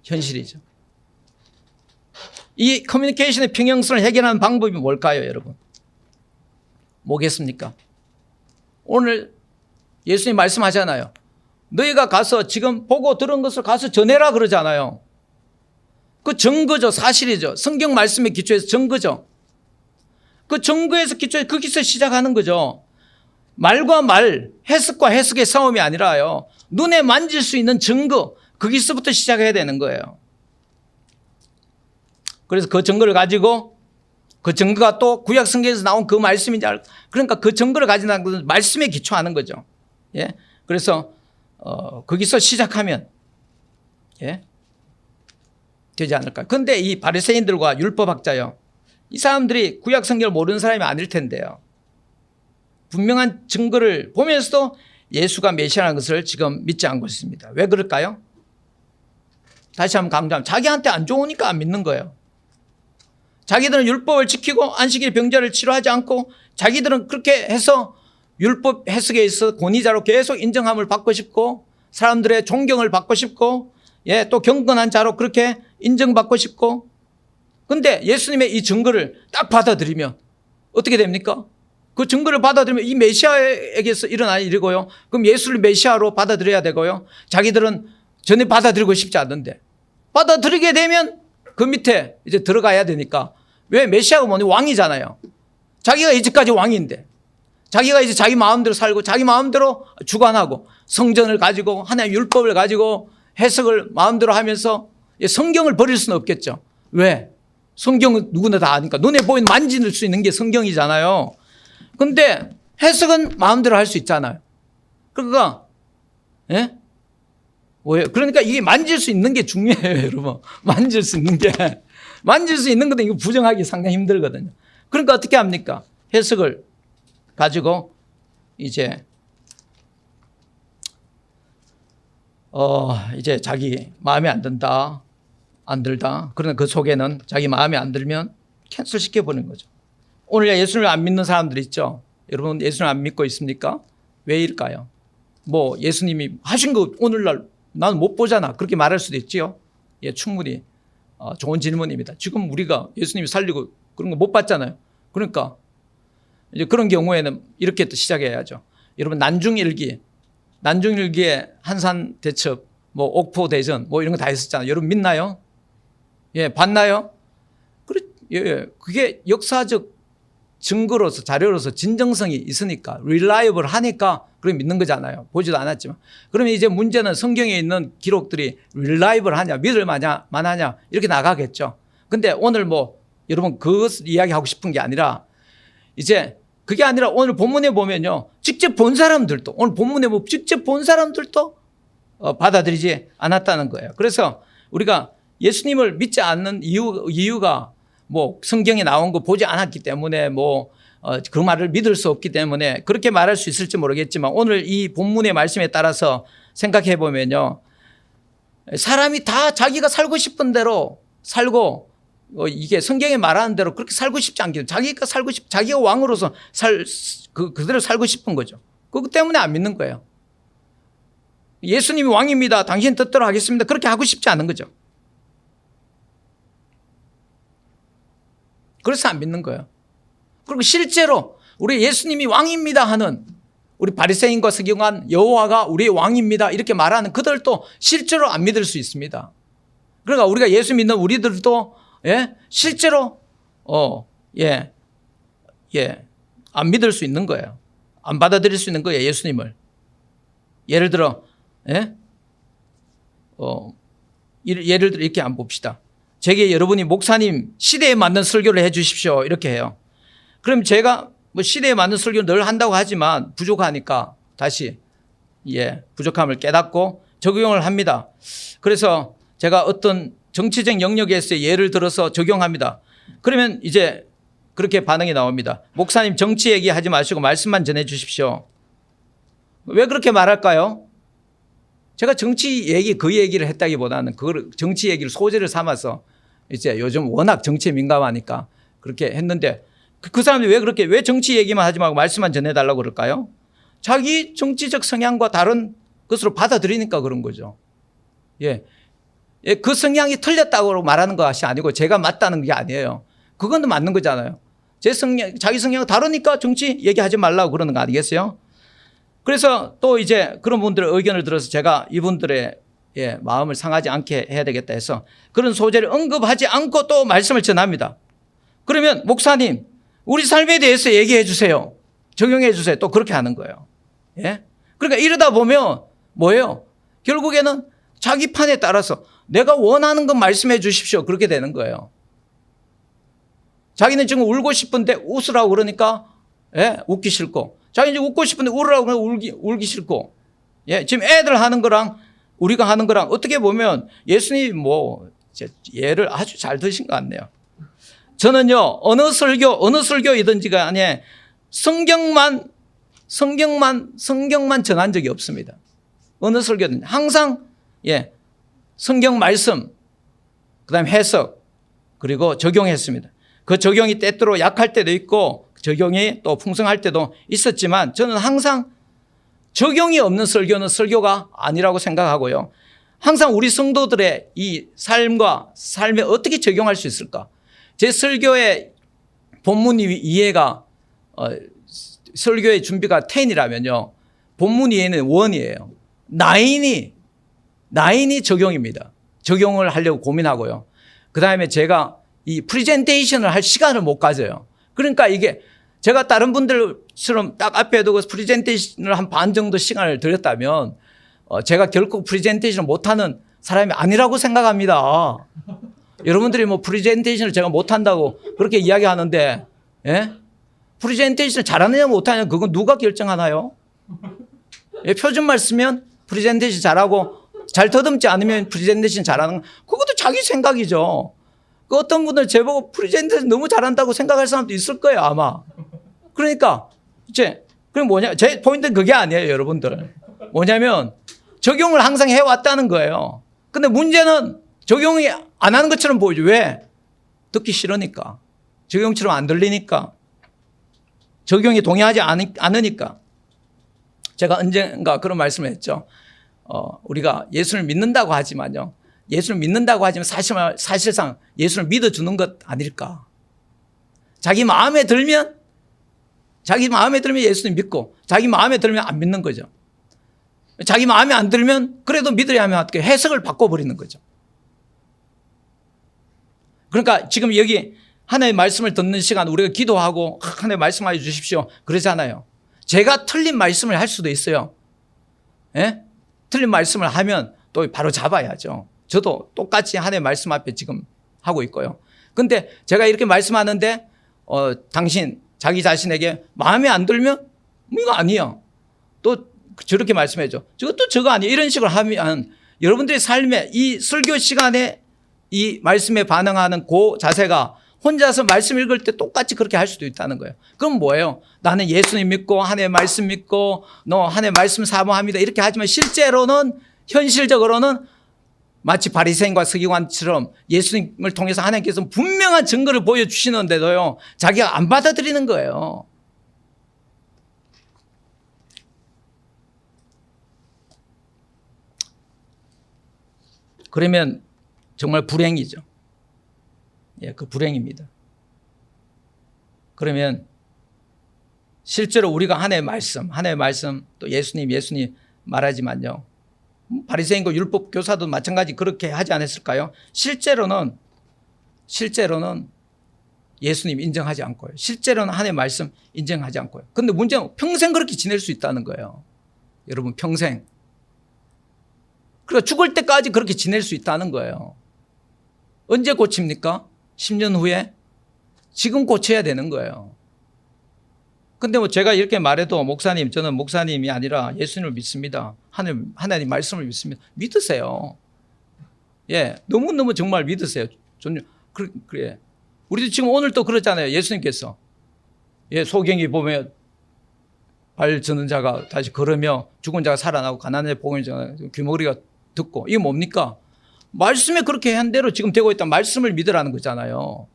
현실이죠. 이 커뮤니케이션의 평형성을 해결하는 방법이 뭘까요, 여러분? 뭐겠습니까? 오늘 예수님 말씀하잖아요. 너희가 가서 지금 보고 들은 것을 가서 전해라 그러잖아요. 그 증거죠. 사실이죠. 성경 말씀의 기초에서 증거죠. 그 증거에서 기초에 거기서 시작하는 거죠. 말과 말, 해석과 해석의 싸움이 아니라요. 눈에 만질 수 있는 증거, 거기서부터 시작해야 되는 거예요. 그래서 그 증거를 가지고 그 증거가 또 구약 성경에서 나온 그 말씀인지 알고, 그러니까 그 증거를 가지는 것은 말씀에 기초하는 거죠. 예. 그래서 거기서 시작하면 예. 되지 않을까. 근데 이 바리새인들과 율법학자요, 이 사람들이 구약 성경을 모르는 사람이 아닐 텐데요, 분명한 증거를 보면서도 예수가 메시아라는 것을 지금 믿지 않고 있습니다. 왜 그럴까요? 다시 한번 강조하면 자기한테 안 좋으니까 안 믿는 거예요. 자기들은 율법을 지키고 안식일 병자를 치료하지 않고 자기들은 그렇게 해서 율법 해석에 있어 권위자로 계속 인정함을 받고 싶고 사람들의 존경을 받고 싶고 예, 또 경건한 자로 그렇게 인정받고 싶고, 근데 예수님의 이 증거를 딱 받아들이면 어떻게 됩니까? 그 증거를 받아들이면 이 메시아에게서 일어난 일이고요. 그럼 예수를 메시아로 받아들여야 되고요. 자기들은 전혀 받아들이고 싶지 않는데 받아들이게 되면 그 밑에 이제 들어가야 되니까. 왜? 메시아가 뭐니? 왕이잖아요. 자기가 이제까지 왕인데 자기가 이제 자기 마음대로 살고 자기 마음대로 주관하고 성전을 가지고 하나님의 율법을 가지고 해석을 마음대로 하면서 성경을 버릴 수는 없겠죠. 왜? 성경은 누구나 다 아니까. 눈에 보이는 만질 수 있는 게 성경이잖아요. 근데 해석은 마음대로 할 수 있잖아요. 그러니까 예? 뭐예요? 그러니까 이게 만질 수 있는 게 중요해요, 여러분. 만질 수 있는 건데 이거 부정하기 상당히 힘들거든요. 그러니까 어떻게 합니까? 해석을 가지고 이제 자기 마음에 안 든다, 안 들다. 그러나 그 속에는 자기 마음에 안 들면 캔슬 시켜버리는 거죠. 오늘 예수를 안 믿는 사람들 있죠. 여러분 예수를 안 믿고 있습니까? 왜일까요? 뭐 예수님이 하신 거 오늘날 나는 못 보잖아, 그렇게 말할 수도 있지요. 예, 충분히 좋은 질문입니다. 지금 우리가 예수님이 살리고 그런 거 못 봤잖아요. 그러니까 이제 그런 경우에는 이렇게 또 시작해야죠. 여러분 난중일기에 한산대첩, 뭐 옥포대전 뭐 이런 거 다 했었잖아요. 여러분 믿나요? 예, 봤나요? 예, 그게 역사적 증거로서 자료로서 진정성이 있으니까 reliable 하니까 그렇게 믿는 거잖아요. 보지도 않았지만. 그러면 이제 문제는 성경에 있는 기록들이 reliable 하냐, 믿을 만하냐 이렇게 나가겠죠. 근데 오늘 뭐 여러분 그것을 이야기하고 싶은 게 아니라 이제 그게 아니라 오늘 본문에 보면요, 직접 본 사람들도, 오늘 본문에 보면 직접 본 사람들도 받아들이지 않았다는 거예요. 그래서 우리가 예수님을 믿지 않는 이유가 뭐 성경에 나온 거 보지 않았기 때문에 그 말을 믿을 수 없기 때문에 그렇게 말할 수 있을지 모르겠지만, 오늘 이 본문의 말씀에 따라서 생각해 보면요, 사람이 다 자기가 살고 싶은 대로 살고 이게 성경에 말하는 대로 그렇게 살고 싶지 않기 때문에 자기가 왕으로서 그대로 살고 싶은 거죠. 그것 때문에 안 믿는 거예요. 예수님이 왕입니다, 당신 뜻대로 하겠습니다, 그렇게 하고 싶지 않은 거죠. 그래서 안 믿는 거예요. 그리고 실제로 우리 예수님이 왕입니다 하는 우리 바리새인과 서기관 여호와가 우리의 왕입니다 이렇게 말하는 그들도 실제로 안 믿을 수 있습니다. 그러니까 우리가 예수 믿는 우리들도 실제로 안 믿을 수 있는 거예요. 안 받아들일 수 있는 거예요, 예수님을. 예를 들어 예를 들어 이렇게 한번 봅시다. 제게 여러분이 목사님 시대에 맞는 설교를 해 주십시오 이렇게 해요. 그럼 제가 뭐 시대에 맞는 설교를 늘 한다고 하지만 부족하니까 다시 부족함을 깨닫고 적용을 합니다. 그래서 제가 어떤 정치적 영역에서 예를 들어서 적용합니다. 그러면 이제 그렇게 반응이 나옵니다. 목사님 정치 얘기하지 마시고 말씀만 전해 주십시오. 왜 그렇게 말할까요? 제가 정치 얘기 그 얘기를 했다기보다는 그걸 정치 얘기를 소재를 삼아서 이제 요즘 워낙 정치에 민감하니까 그렇게 했는데, 그 사람들이 왜 정치 얘기만 하지 말고 말씀만 전해달라고 그럴까요? 자기 정치적 성향과 다른 것으로 받아들이니까 그런 거죠. 그 성향이 틀렸다고 말하는 것이 아니고 제가 맞다는 게 아니에요. 그건 맞는 거잖아요. 자기 성향이 다르니까 정치 얘기하지 말라고 그러는 거 아니겠어요? 그래서 또 이제 그런 분들의 의견을 들어서 제가 이분들의 마음을 상하지 않게 해야 되겠다 해서 그런 소재를 언급하지 않고 또 말씀을 전합니다. 그러면 목사님 우리 삶에 대해서 얘기해 주세요, 적용해 주세요, 또 그렇게 하는 거예요. 그러니까 이러다 보면 뭐예요? 결국에는 자기 판에 따라서 내가 원하는 것 말씀해 주십시오 그렇게 되는 거예요. 자기는 지금 울고 싶은데 웃으라고 그러니까 예, 웃기 싫고, 자기는 이제 웃고 싶은데 울으라고 그러니까 울기 싫고, 예, 지금 애들 하는 거랑 우리가 하는 거랑 어떻게 보면 예수님이 뭐 예를 아주 잘 드신 것 같네요. 저는요, 어느 설교이든지가 아니에 성경만 전한 적이 없습니다. 어느 설교든 항상 예, 성경 말씀, 그다음에 해석, 그리고 적용했습니다. 그 적용이 때때로 약할 때도 있고 적용이 또 풍성할 때도 있었지만 저는 항상 적용이 없는 설교는 설교가 아니라고 생각하고요. 항상 우리 성도들의 이 삶과 삶에 어떻게 적용할 수 있을까? 제 설교의 본문 이해가 설교의 준비가 10이라면요. 본문 이해는 1이에요. 9이 적용입니다. 적용을 하려고 고민하고요. 그 다음에 제가 이 프레젠테이션을 할 시간을 못 가져요. 그러니까 이게 제가 다른 분들처럼 딱 앞에 두고 프레젠테이션을 한 반 정도 시간을 들였다면 제가 결코 프레젠테이션을 못하는 사람이 아니라고 생각합니다. 여러분들이 뭐 프레젠테이션을 제가 못한다고 그렇게 이야기하는데, 예? 프레젠테이션을 잘하느냐 못하느냐 그건 누가 결정하나요? 예, 표준말 쓰면 프레젠테이션 잘하고 잘 더듬지 않으면 프레젠테이션 잘하는 건 그것도 자기 생각이죠. 그 어떤 분들 제보고 프레젠테이션 너무 잘한다고 생각할 사람도 있을 거예요, 아마. 그러니까 그럼 뭐냐? 제 포인트는 그게 아니에요, 여러분들. 뭐냐면 적용을 항상 해왔다는 거예요. 근데 문제는 적용이 안 하는 것처럼 보이죠. 왜? 듣기 싫으니까. 적용처럼 안 들리니까. 적용이 동의하지 않으니까. 제가 언젠가 그런 말씀을 했죠. 우리가 예수를 믿는다고 하지만요. 예수를 믿는다고 하지만 사실상 예수를 믿어주는 것 아닐까. 자기 마음에 들면 예수님 믿고 자기 마음에 들면 안 믿는 거죠. 자기 마음에 안 들면 그래도 믿으려 하면 어떻게 해석을 바꿔버리는 거죠. 그러니까 지금 여기 하나님의 말씀을 듣는 시간 우리가 기도하고 하나님 말씀하여 주십시오. 그러잖아요. 제가 틀린 말씀을 할 수도 있어요. 예? 틀린 말씀을 하면 또 바로 잡아야죠. 저도 똑같이 하나님의 말씀 앞에 지금 하고 있고요. 근데 제가 이렇게 말씀하는데 당신 자기 자신에게 마음에 안 들면 이거 아니에요. 또 저렇게 말씀해줘. 저거 아니에요. 이런 식으로 하면 여러분들의 삶에 이 설교 시간에 이 말씀에 반응하는 그 자세가 혼자서 말씀 읽을 때 똑같이 그렇게 할 수도 있다는 거예요. 그럼 뭐예요? 나는 예수님 믿고 하나님의 말씀 믿고 하나님의 말씀 사모합니다. 이렇게 하지만 실제로는 현실적으로는 마치 바리새인과 서기관처럼 예수님을 통해서 하나님께서 분명한 증거를 보여주시는데도요. 자기가 안 받아들이는 거예요. 그러면 정말 불행이죠. 예, 그 불행입니다. 그러면 실제로 우리가 하나님의 말씀 또 예수님 말하지만요. 바리새인과 율법 교사도 마찬가지 그렇게 하지 않았을까요? 실제로는 예수님 인정하지 않고요. 실제로는 하나님의 말씀 인정하지 않고요. 그런데 문제는 평생 그렇게 지낼 수 있다는 거예요. 여러분 평생. 그러니까 죽을 때까지 그렇게 지낼 수 있다는 거예요. 언제 고칩니까? 10년 후에? 지금 고쳐야 되는 거예요. 근데 뭐 제가 이렇게 말해도 목사님, 저는 목사님이 아니라 예수님을 믿습니다. 하나님 말씀을 믿습니다. 믿으세요. 예, 너무너무 정말 믿으세요. 그래. 우리도 지금 오늘 또 그러잖아요. 예수님께서. 예, 소경이 보면 발 저는 자가 다시 걸으며 죽은 자가 살아나고 가난한 복음의 자가 귀머거리가 듣고. 이게 뭡니까? 말씀에 그렇게 한 대로 지금 되고 있다. 말씀을 믿으라는 거잖아요.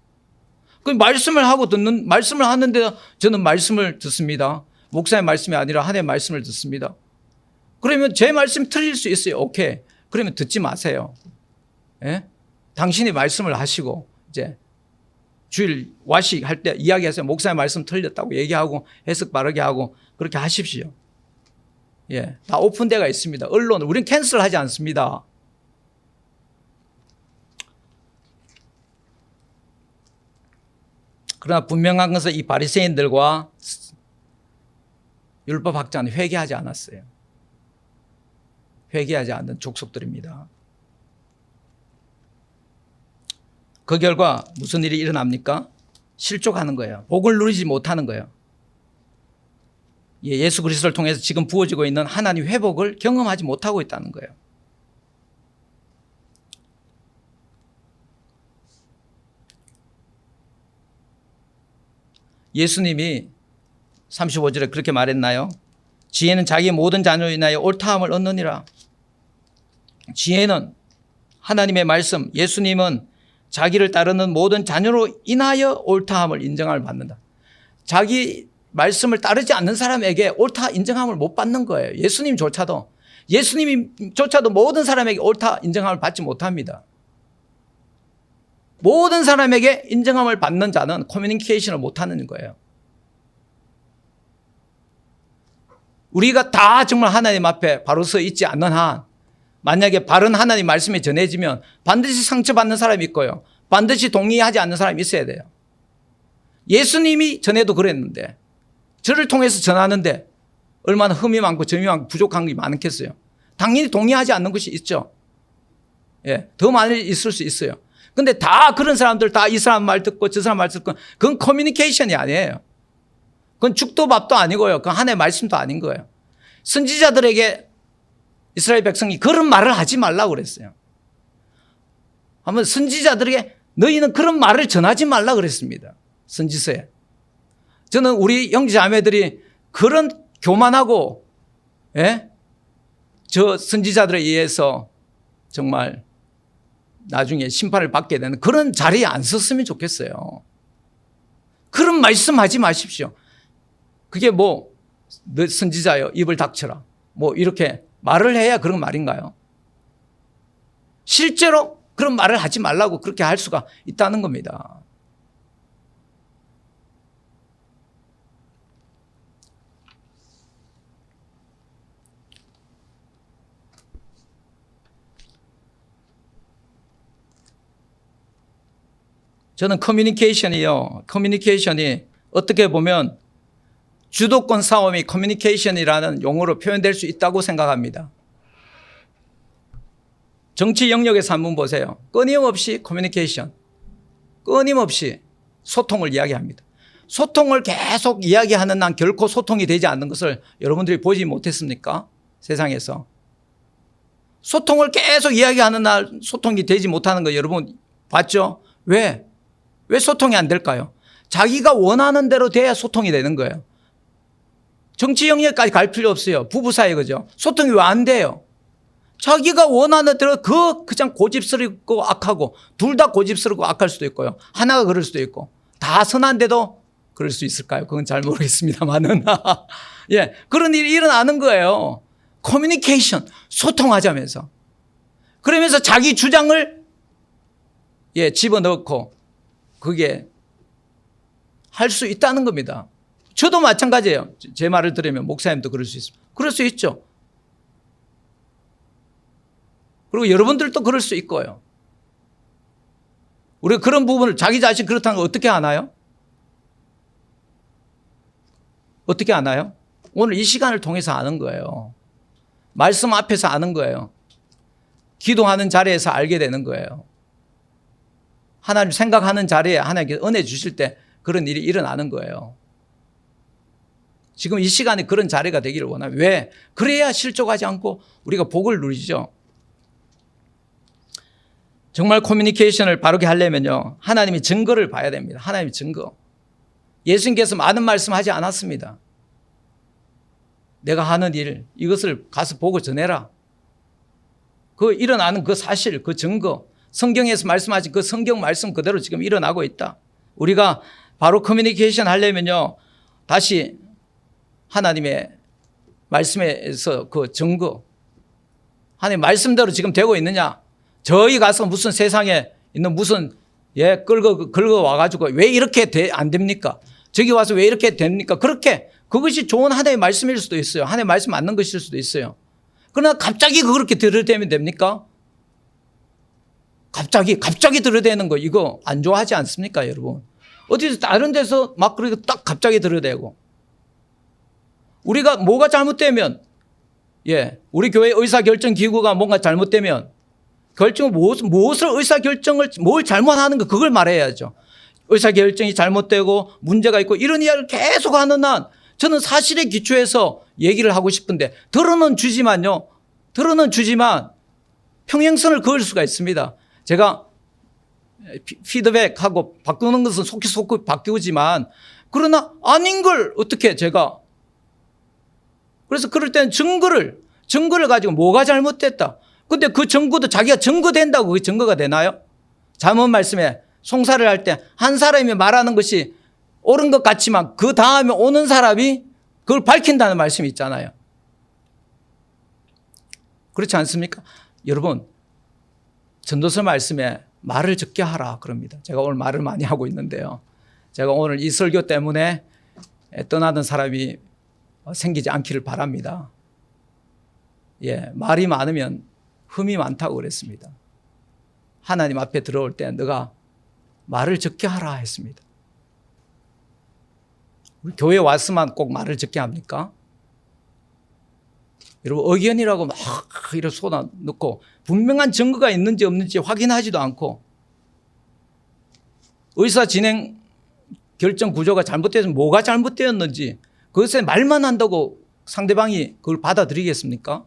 그 말씀을 하는데 저는 말씀을 듣습니다. 목사의 말씀이 아니라 하나님의 말씀을 듣습니다. 그러면 제 말씀이 틀릴 수 있어요. 오케이. 그러면 듣지 마세요. 예? 당신이 말씀을 하시고 이제 주일 와식 할 때 이야기하세요. 목사의 말씀 틀렸다고 얘기하고 해석 바르게 하고 그렇게 하십시오. 예, 다 오픈되어 있습니다. 언론을 우리는 캔슬하지 않습니다. 그러나 분명한 것은 이 바리새인들과 율법학자는 회개하지 않았어요. 회개하지 않는 족속들입니다. 그 결과 무슨 일이 일어납니까? 실족하는 거예요. 복을 누리지 못하는 거예요. 예수 그리스도를 통해서 지금 부어지고 있는 하나님 회복을 경험하지 못하고 있다는 거예요. 예수님이 35절에 그렇게 말했나요? 지혜는 자기의 모든 자녀로 인하여 옳다함을 얻느니라. 지혜는 하나님의 말씀, 예수님은 자기를 따르는 모든 자녀로 인하여 옳다함을 인정함을 받는다. 자기 말씀을 따르지 않는 사람에게 옳다 인정함을 못 받는 거예요. 예수님조차도 모든 사람에게 옳다 인정함을 받지 못합니다. 모든 사람에게 인정함을 받는 자는 커뮤니케이션을 못하는 거예요. 우리가 다 정말 하나님 앞에 바로 서 있지 않는 한, 만약에 바른 하나님 말씀이 전해지면 반드시 상처받는 사람이 있고요, 반드시 동의하지 않는 사람이 있어야 돼요. 예수님이 전에도 그랬는데, 저를 통해서 전하는데 얼마나 흠이 많고 점이 많고 부족한 게 많겠어요. 당연히 동의하지 않는 것이 있죠. 더 많이 있을 수 있어요. 근데 다 그런 사람들 다 이 사람 말 듣고 저 사람 말 듣고, 그건 커뮤니케이션이 아니에요. 그건 죽도 밥도 아니고요, 그건 하나님의 말씀도 아닌 거예요. 선지자들에게 이스라엘 백성이 그런 말을 하지 말라고 그랬어요. 한번 선지자들에게 너희는 그런 말을 전하지 말라 그랬습니다. 선지서에. 저는 우리 형제자매들이 그런 교만하고, 저 선지자들에 의해서 정말 나중에 심판을 받게 되는 그런 자리에 안 섰으면 좋겠어요. 그런 말씀하지 마십시오. 그게 뭐 너 선지자여 입을 닥쳐라 뭐 이렇게 말을 해야 그런 말인가요? 실제로 그런 말을 하지 말라고 그렇게 할 수가 있다는 겁니다. 저는 커뮤니케이션이 어떻게 보면 주도권 싸움이 커뮤니케이션이라는 용어로 표현될 수 있다고 생각합니다. 정치 영역에서 한번 보세요. 끊임없이 커뮤니케이션, 끊임없이 소통을 이야기합니다. 소통을 계속 이야기하는 한 결코 소통이 되지 않는 것을 여러분들이 보지 못했습니까? 세상에서. 소통을 계속 이야기하는 날 소통이 되지 못하는 거 여러분 봤죠? 왜 소통이 안 될까요? 자기가 원하는 대로 돼야 소통이 되는 거예요. 정치 영역까지 갈 필요 없어요. 부부 사이 그죠? 소통이 왜 안 돼요? 자기가 원하는 대로 그냥 고집스럽고 악하고, 둘 다 고집스럽고 악할 수도 있고요, 하나가 그럴 수도 있고, 다 선한데도 그럴 수 있을까요? 그건 잘 모르겠습니다만은. 그런 일이 일어나는 거예요. 커뮤니케이션, 소통하자면서. 그러면서 자기 주장을 집어넣고 그게 할 수 있다는 겁니다. 저도 마찬가지예요. 제 말을 들으면 목사님도 그럴 수 있습니다. 그럴 수 있죠. 그리고 여러분들도 그럴 수 있고요. 우리가 그런 부분을 자기 자신 그렇다는 걸 어떻게 아나요? 어떻게 아나요? 오늘 이 시간을 통해서 아는 거예요. 말씀 앞에서 아는 거예요. 기도하는 자리에서 알게 되는 거예요. 하나님 생각하는 자리에 하나님께서 은혜 주실 때 그런 일이 일어나는 거예요. 지금 이 시간에 그런 자리가 되기를 원합니다. 왜? 그래야 실족하지 않고 우리가 복을 누리죠. 정말 커뮤니케이션을 바르게 하려면요, 하나님의 증거를 봐야 됩니다. 하나님의 증거. 예수님께서 많은 말씀하지 않았습니다. 내가 하는 일, 이것을 가서 보고 전해라. 그 일어나는 그 사실, 그 증거, 성경에서 말씀하신 그 성경 말씀 그대로 지금 일어나고 있다. 우리가 바로 커뮤니케이션 하려면요, 다시 하나님의 말씀에서 그 증거, 하나님 말씀대로 지금 되고 있느냐? 저희 가서 무슨 세상에 있는 무슨 끌고 와가지고 왜 이렇게 안 됩니까? 저기 와서 왜 이렇게 됩니까? 그것이 좋은 하나님의 말씀일 수도 있어요. 하나님의 말씀 맞는 것일 수도 있어요. 그러나 갑자기 그렇게 들여대면 됩니까? 갑자기 들여대는 거 이거 안 좋아하지 않습니까, 여러분? 어디서 다른 데서 막 그렇게 딱 갑자기 들여대고. 우리가 뭐가 잘못되면, 우리 교회 의사결정기구가 뭔가 잘못되면, 무엇을 뭘 잘못하는 거 그걸 말해야죠. 의사결정이 잘못되고 문제가 있고 이런 이야기를 계속 하는 한 저는 사실에 기초해서 얘기를 하고 싶은데 드러는 주지만요. 드러는 주지만 평행선을 그을 수가 있습니다. 제가 피드백하고 바꾸는 것은 속히 바뀌지만 그러나 아닌 걸 어떻게 제가 그래서 그럴 때는 증거를 가지고 뭐가 잘못됐다. 근데 그 증거도 자기가 증거된다고 그게 증거가 되나요? 잠언 말씀에 송사를 할 때 한 사람이 말하는 것이 옳은 것 같지만 그 다음에 오는 사람이 그걸 밝힌다는 말씀이 있잖아요. 그렇지 않습니까? 여러분, 전도서 말씀에 말을 적게 하라 그럽니다. 제가 오늘 말을 많이 하고 있는데요. 제가 오늘 이 설교 때문에 떠나는 사람이 생기지 않기를 바랍니다. 예, 말이 많으면 흠이 많다고 그랬습니다. 하나님 앞에 들어올 때 너가 말을 적게 하라 했습니다. 우리 교회 왔으면 꼭 말을 적게 합니까? 여러분 의견이라고 막 이렇게 쏟아놓고 분명한 증거가 있는지 없는지 확인하지도 않고 의사 진행 결정 구조가 잘못되어서 뭐가 잘못되었는지 그것에 말만 한다고 상대방이 그걸 받아들이겠습니까?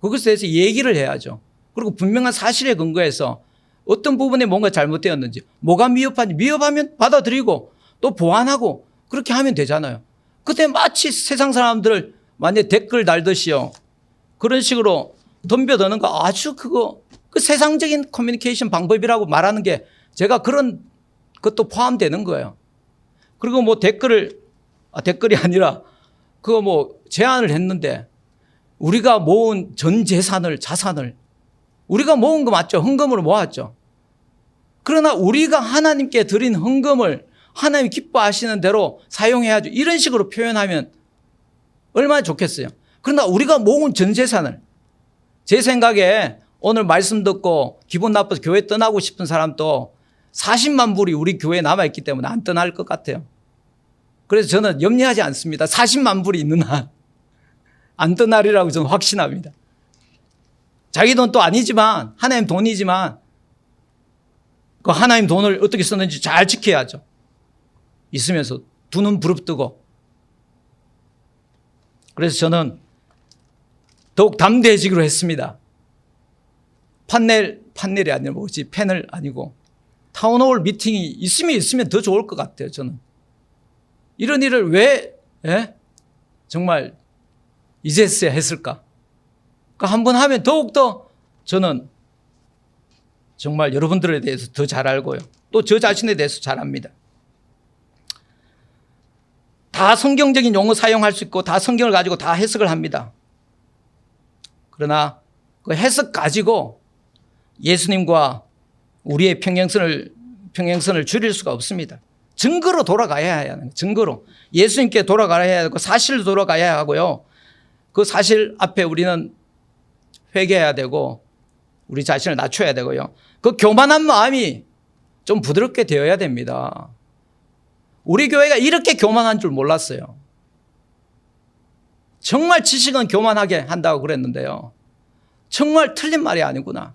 그것에 대해서 얘기를 해야죠. 그리고 분명한 사실에 근거해서 어떤 부분에 뭔가 잘못되었는지 뭐가 미흡한지 미흡하면 받아들이고 또 보완하고 그렇게 하면 되잖아요. 그때 마치 세상 사람들을 만약에 댓글 달듯이요. 그런 식으로 덤벼드는 거 아주 그 세상적인 커뮤니케이션 방법이라고 말하는 게 제가 그런 것도 포함되는 거예요. 그리고 뭐 댓글이 아니라 그거 뭐 제안을 했는데 우리가 모은 전 자산을 우리가 모은 거 맞죠? 헌금으로 모았죠. 그러나 우리가 하나님께 드린 헌금을 하나님 기뻐하시는 대로 사용해야죠. 이런 식으로 표현하면 얼마나 좋겠어요. 그러나 우리가 모은 전 재산을 제 생각에 오늘 말씀 듣고 기분 나빠서 교회 떠나고 싶은 사람도 40만 불이 우리 교회에 남아있기 때문에 안 떠날 것 같아요. 그래서 저는 염려하지 않습니다. 40만 불이 있는 한 안 떠나리라고 저는 확신합니다. 자기 돈도 아니지만 하나님 돈이지만 그 하나님 돈을 어떻게 썼는지 잘 지켜야죠. 있으면서 두 눈 부릅뜨고. 그래서 저는 더욱 담대해지기로 했습니다. 판넬이 아니라 뭐지? 패널 아니고 타운홀 미팅이 있으면 더 좋을 것 같아요. 저는 이런 일을 왜 정말 이제서야 했을까? 그러니까 한번 하면 더욱더 저는 정말 여러분들에 대해서 더 잘 알고요. 또 저 자신에 대해서 잘 압니다. 다 성경적인 용어 사용할 수 있고 다 성경을 가지고 다 해석을 합니다. 그러나 그 해석 가지고 예수님과 우리의 평행선을 줄일 수가 없습니다. 증거로 돌아가야 해야 하는 증거로 예수님께 돌아가야 하고 사실로 돌아가야 하고요. 그 사실 앞에 우리는 회개해야 되고 우리 자신을 낮춰야 되고요. 그 교만한 마음이 좀 부드럽게 되어야 됩니다. 우리 교회가 이렇게 교만한 줄 몰랐어요. 정말 지식은 교만하게 한다고 그랬는데요. 정말 틀린 말이 아니구나.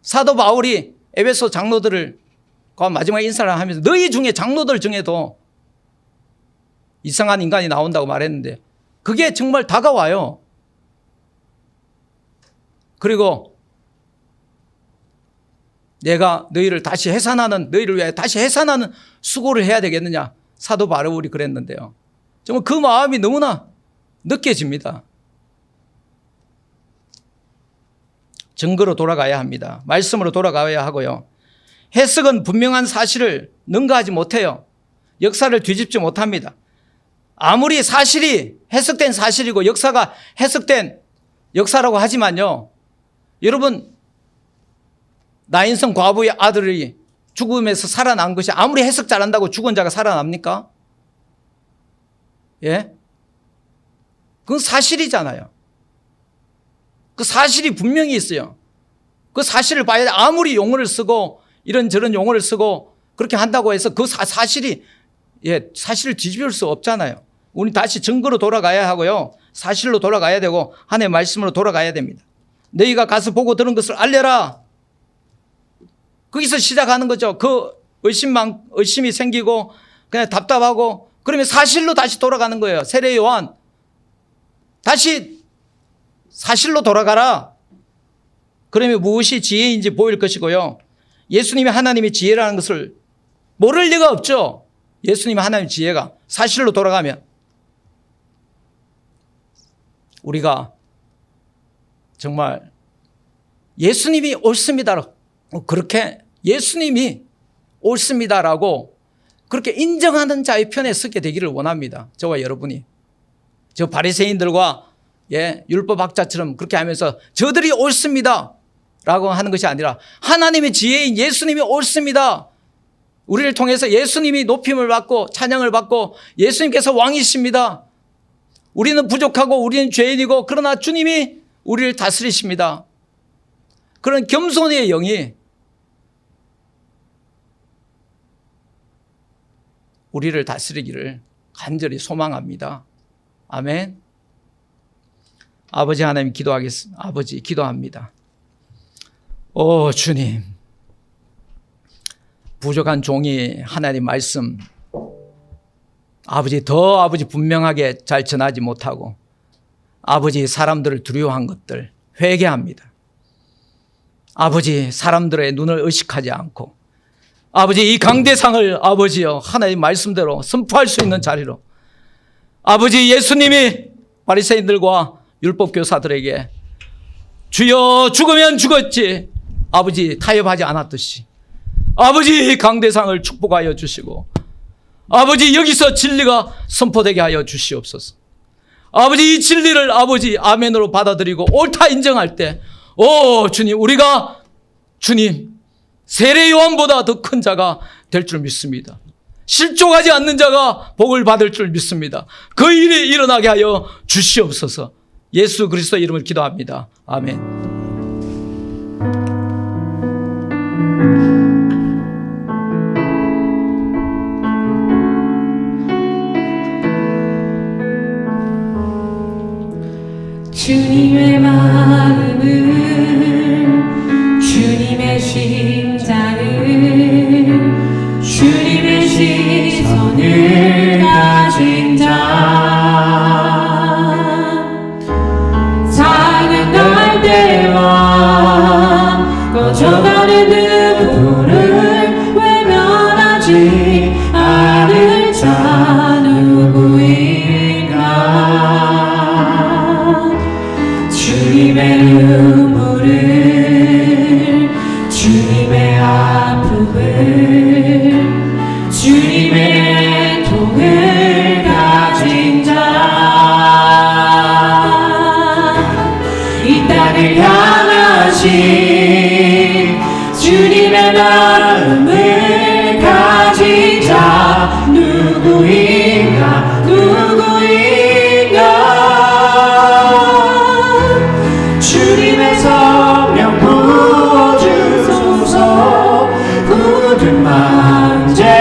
사도 바울이 에베소 장로들을 마지막 인사를 하면서 너희 중에 장로들 중에도 이상한 인간이 나온다고 말했는데 그게 정말 다가와요. 그리고 내가 너희를 위해 다시 해산하는 수고를 해야 되겠느냐. 사도 바울이 그랬는데요. 정말 그 마음이 너무나 느껴집니다. 증거로 돌아가야 합니다. 말씀으로 돌아가야 하고요. 해석은 분명한 사실을 능가하지 못해요. 역사를 뒤집지 못합니다. 아무리 사실이 해석된 사실이고 역사가 해석된 역사라고 하지만요. 여러분 나인성 과부의 아들이 죽음에서 살아난 것이 아무리 해석 잘한다고 죽은 자가 살아납니까? 예? 그건 사실이잖아요. 그 사실이 분명히 있어요. 그 사실을 봐야 돼. 아무리 용어를 쓰고 이런저런 용어를 쓰고 그렇게 한다고 해서 그 사실을 뒤집을 수 없잖아요. 우리 다시 증거로 돌아가야 하고요. 사실로 돌아가야 되고 하나님의 말씀으로 돌아가야 됩니다. 너희가 가서 보고 들은 것을 알려라. 거기서 시작하는 거죠. 그 의심이 생기고 그냥 답답하고 그러면 사실로 다시 돌아가는 거예요. 세례 요한, 다시 사실로 돌아가라. 그러면 무엇이 지혜인지 보일 것이고요. 예수님이 하나님의 지혜라는 것을 모를 리가 없죠. 예수님이 하나님의 지혜가 사실로 돌아가면 우리가 정말 예수님이 옳습니다. 그렇게 예수님이 옳습니다라고 그렇게 인정하는 자의 편에 서게 되기를 원합니다. 저와 여러분이. 저 바리새인들과 율법학자처럼 그렇게 하면서 저들이 옳습니다 라고 하는 것이 아니라 하나님의 지혜인 예수님이 옳습니다. 우리를 통해서 예수님이 높임을 받고 찬양을 받고 예수님께서 왕이십니다. 우리는 부족하고 우리는 죄인이고 그러나 주님이 우리를 다스리십니다. 그런 겸손의 영이 우리를 다스리기를 간절히 소망합니다. 아멘. 아버지 하나님 기도하겠습니다. 아버지 기도합니다. 오 주님, 부족한 종이 하나님 말씀 아버지 분명하게 잘 전하지 못하고 아버지 사람들을 두려워한 것들 회개합니다. 아버지 사람들의 눈을 의식하지 않고 아버지 이 강대상을 아버지여 하나님 말씀대로 선포할 수 있는 자리로 아버지 예수님이 바리새인들과 율법교사들에게 주여 죽으면 죽었지 아버지 타협하지 않았듯이 아버지 강대상을 축복하여 주시고 아버지 여기서 진리가 선포되게 하여 주시옵소서. 아버지 이 진리를 아버지 아멘으로 받아들이고 옳다 인정할 때 오 주님 우리가 주님 세례 요한보다 더 큰 자가 될 줄 믿습니다. 실족하지 않는 자가 복을 받을 줄 믿습니다. 그 일이 일어나게 하여 주시옵소서. 예수 그리스도 이름을 기도합니다. 아멘. 주님의 마음을 주님의 심장을 주님의 시선을 가진 자 작은 갈대와 꺼져가는 그 불을 외면하지 않을 자 누구인가. 주님의 눈물을 주님의 아픔을 주님의 애통을 가진 자 이 땅을 향하신 주님의 마음을 가진 자 누구인가 주님의 성령 부어주소서 굳은 만제하시고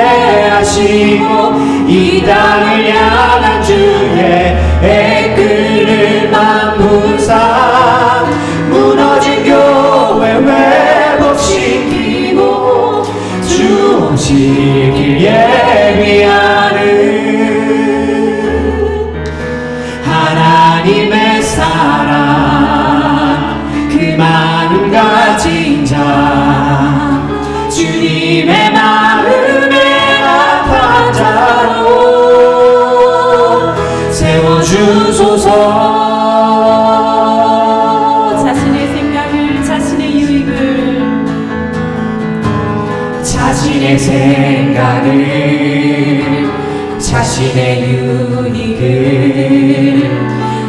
이 땅을 향한 주의 애끌을 만분사 무너진 교회 회복시키고 주 오시길 예비하는 하나님의 사랑 그 마음 가진 자 주님의 마음에 합한 자로 세워주소서. 자신의 생각을 자신의 유익을 자신의 생각을 자신의 유익을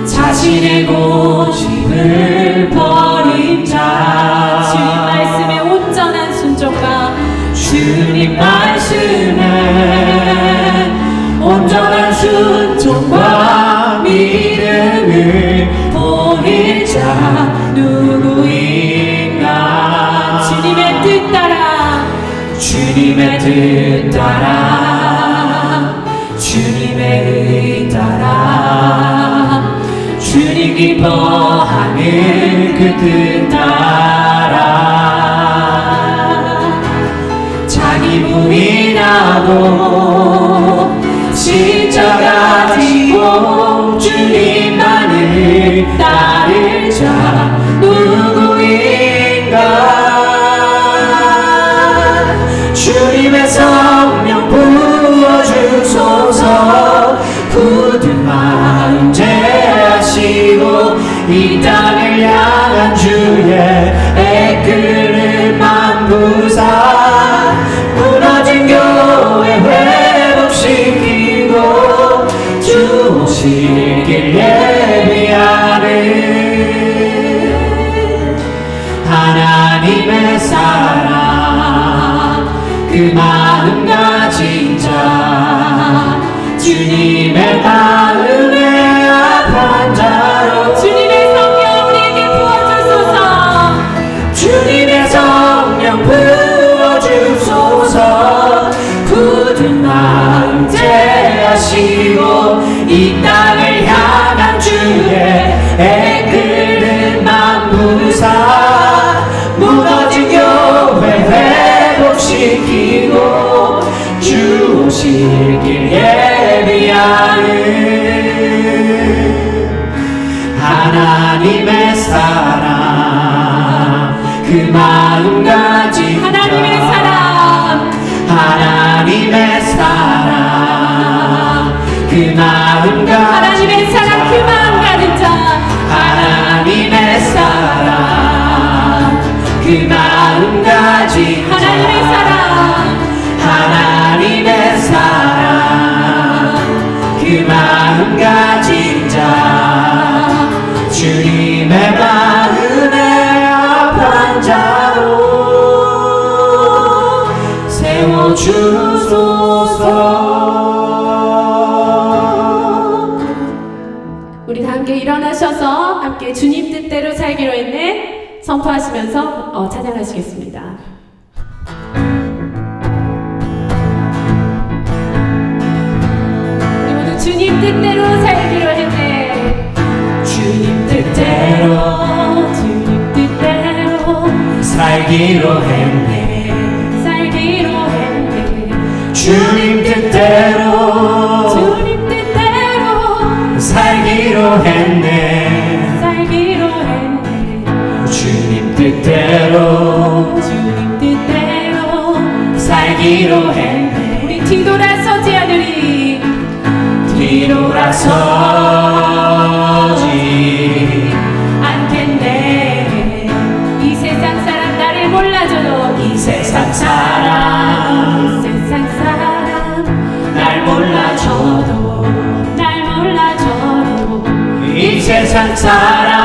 자신의 고집을 버린 자 주님 말씀에 온전한 순종과 주님 말씀에 온전한 순종과 믿음을 보일 자 누구인가. 주님의 뜻 따라 주님의 뜻 따라 주님의 의 따라 주님 기뻐하는 그 뜻 따라 자기 부인 와도 십자가 지고 주님만을 따를 자 누구인가. 주님의 성령 부어주소서. 굳은 마음 제하시고 이 땅을 향한 주의 애끓는 만부사 무너진 교회 회복시키고 주 오실 길 예비하는 하나님의 사랑 그 마음 가진 자 주님의 마음에 합한 자로 주님의 성령 우리에게 부어주소서. 주님의 성령 부어주소서. 굳은 마음 제하시고 이 땅을 향한 주의 애끓는 만부사 무너진 교회 회복시키고 주 오실 길 예비하는 하나님의 사랑 그 마음 가진 하나님의 자. 사랑 하나님의 사랑 그 마음 가진 하나님의 사랑 그 마음 가진 자 하나님의 사랑 그 마음 가진 자 하나님의 사랑 하나님의 사랑 그 마음 가진 자 주님의 마음에 합한 자로 세워주소서. 우리 다 함께 일어나셔서 함께 주님 뜻대로 살기로 했네 선포하시면서 찬양하시겠습니다. 우리 모두 주님 뜻대로 살기로 했네. 주님 뜻대로 주님 뜻대로 살기로 했네. 살기로 했네. 주님 뜻대로 주님 뜻대로 살기로 했네. 살기로 했네. 주님 뜻대로 주님 뜻대로 살기로 했네. 우리 뒤돌아서지 않으리. 뒤돌아서지 않겠네. 이 세상 사람 나를 몰라줘도 이 세상 사람 세상 사람 날 몰라줘도 날 몰라줘도 이 세상 사람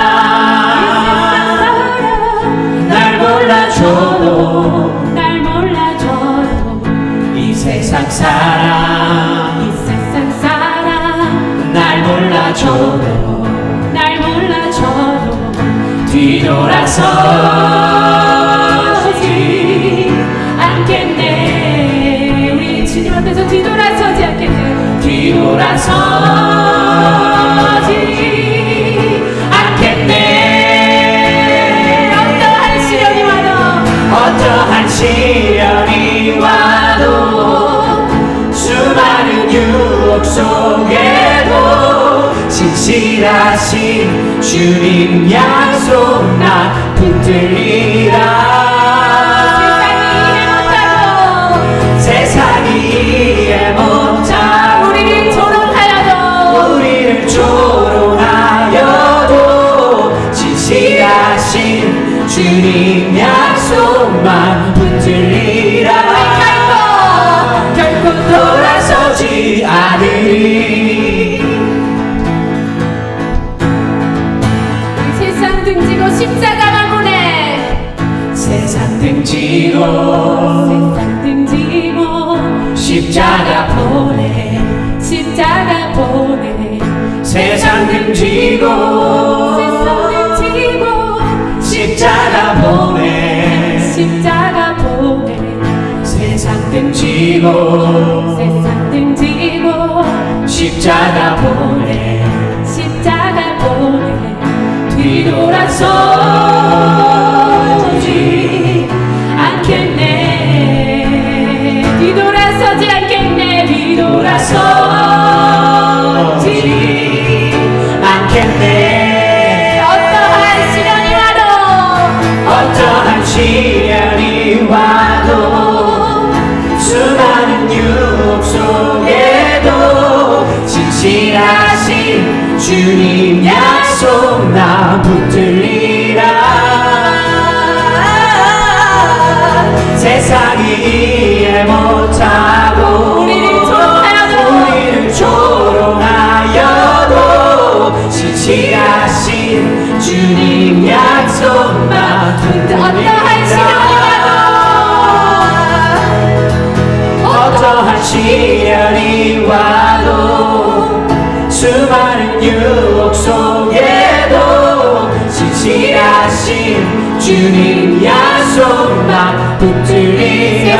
날 몰라줘도 날 몰라줘도 이 세상 사람 이 세상 사람 날 몰라줘도 날 몰라줘도 뒤돌아서지 않겠네. 우리 주님 앞에서 뒤돌아서지 않겠네. 뒤돌아서지 않겠네. 어떠한 시련이 와도 어떠한 시련이 와도 수많은 유혹 속에도 신실하신 주님 약속 나 붙들리라. 세상이 이해 못하고 우리를 조롱하여도 우리를 조롱하여도 진실하신 주님 약속만 붙들리라. 결코 돌아서지 않으리. 세상 등지고 십자가만 보내. 세상 등지고 세상 등지고 십자가 보내. 십자가 보내. 세상 등지고 세상 등지고 십자가 보내. 십자가 보내. 세상 등지고 세상 등지고 십자가 보내. 십자가 보내. 뒤돌아서지 않겠네. 뒤돌아서지 않겠네. 주님 약속 나 붙들리라. 세상이 이해 못하고 우리를 조롱하여도 지지하신 주님 약속 나 붙들리라. 어떠한 시련이 와도 수많은 유혹 속에도 진실하신 주님 약속 나 붙들리라.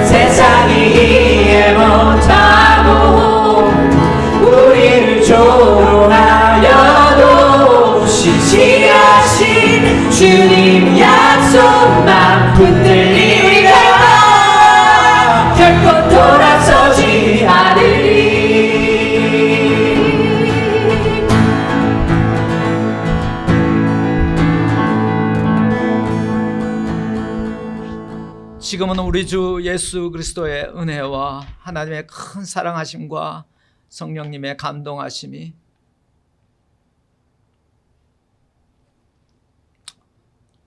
세상이 이해 못하고 우리를 조롱하여도 진실하신 주님 약속 나 붙들리라. 결코 돌아서지 않으리. 지금은 우리 주 예수 그리스도의 은혜와 하나님의 큰 사랑하심과 성령님의 감동하심이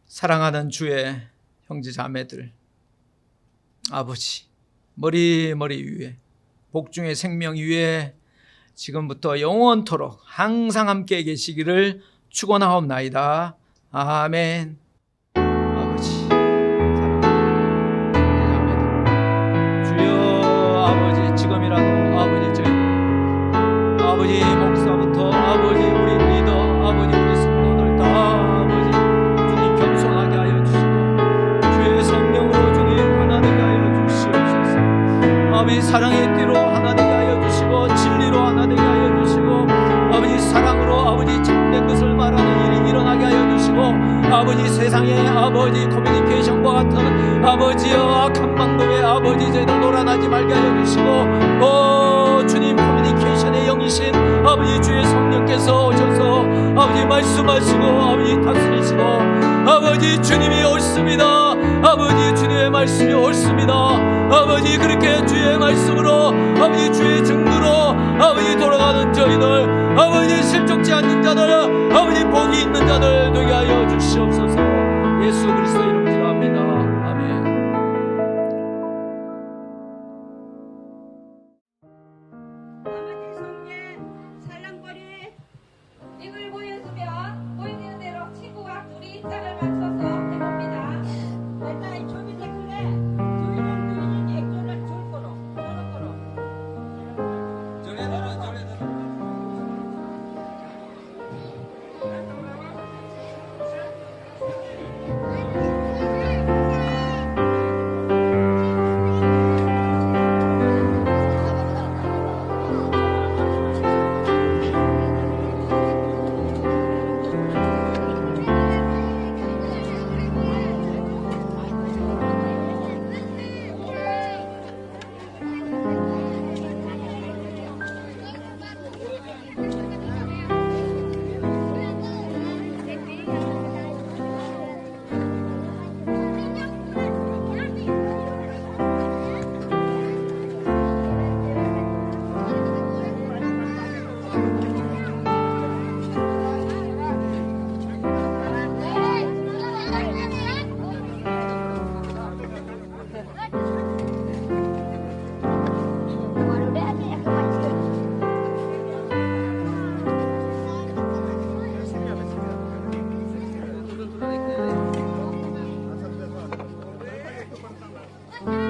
사랑하는 주의 형제자매들, 아버지 머리 위에 복중의 생명 위에 지금부터 영원토록 항상 함께 계시기를 축원하옵나이다. 아멘. 아버지 아버지 지금이라도 아버지 저희 아버지 목사부터 아버지 우리 리더 아버지 우리 성도들 다 아버지 주님 겸손하게 하여 주시고 주의 성령으로 주님 하나 되게 하여 주시옵소서. 아버지 사랑의 띠로 하나 되게 하여 주시고 진리로 하나 되게 하여 주시고 아버지 사랑으로 아버지 참된 것을 말하는 일이 일어나게 하여 주시고 아버지 세상의 아버지 커뮤니케이션과 같은 아버지여 악한 방법에 아버지 저희들 놀아나지 말게 하여 주시고 주님 커뮤니케이션의 영이신 아버지 주의 성령께서 오셔서 아버지 말씀하시고 아버지 다스리시고 아버지 주님이 옳습니다. 아버지 주님의 말씀이 옳습니다. 아버지 그렇게 주의 말씀으로 아버지 주의 증거로 아버지 돌아가는 저희들 아버지 실족지 않는 자들 아버지 복이 있는 자들 되게 하여 주시옵소서. 예수 그리스도 이름 기도합니다. 아멘. 아버지 손에 살랑거리 이걸 보여주면 보이는 대로 친구가 둘이 짝을 맞춰서 해봅니다. 맨날 조민이 그래 조민은 액션을 줄 거로 저런 거로 Thank you.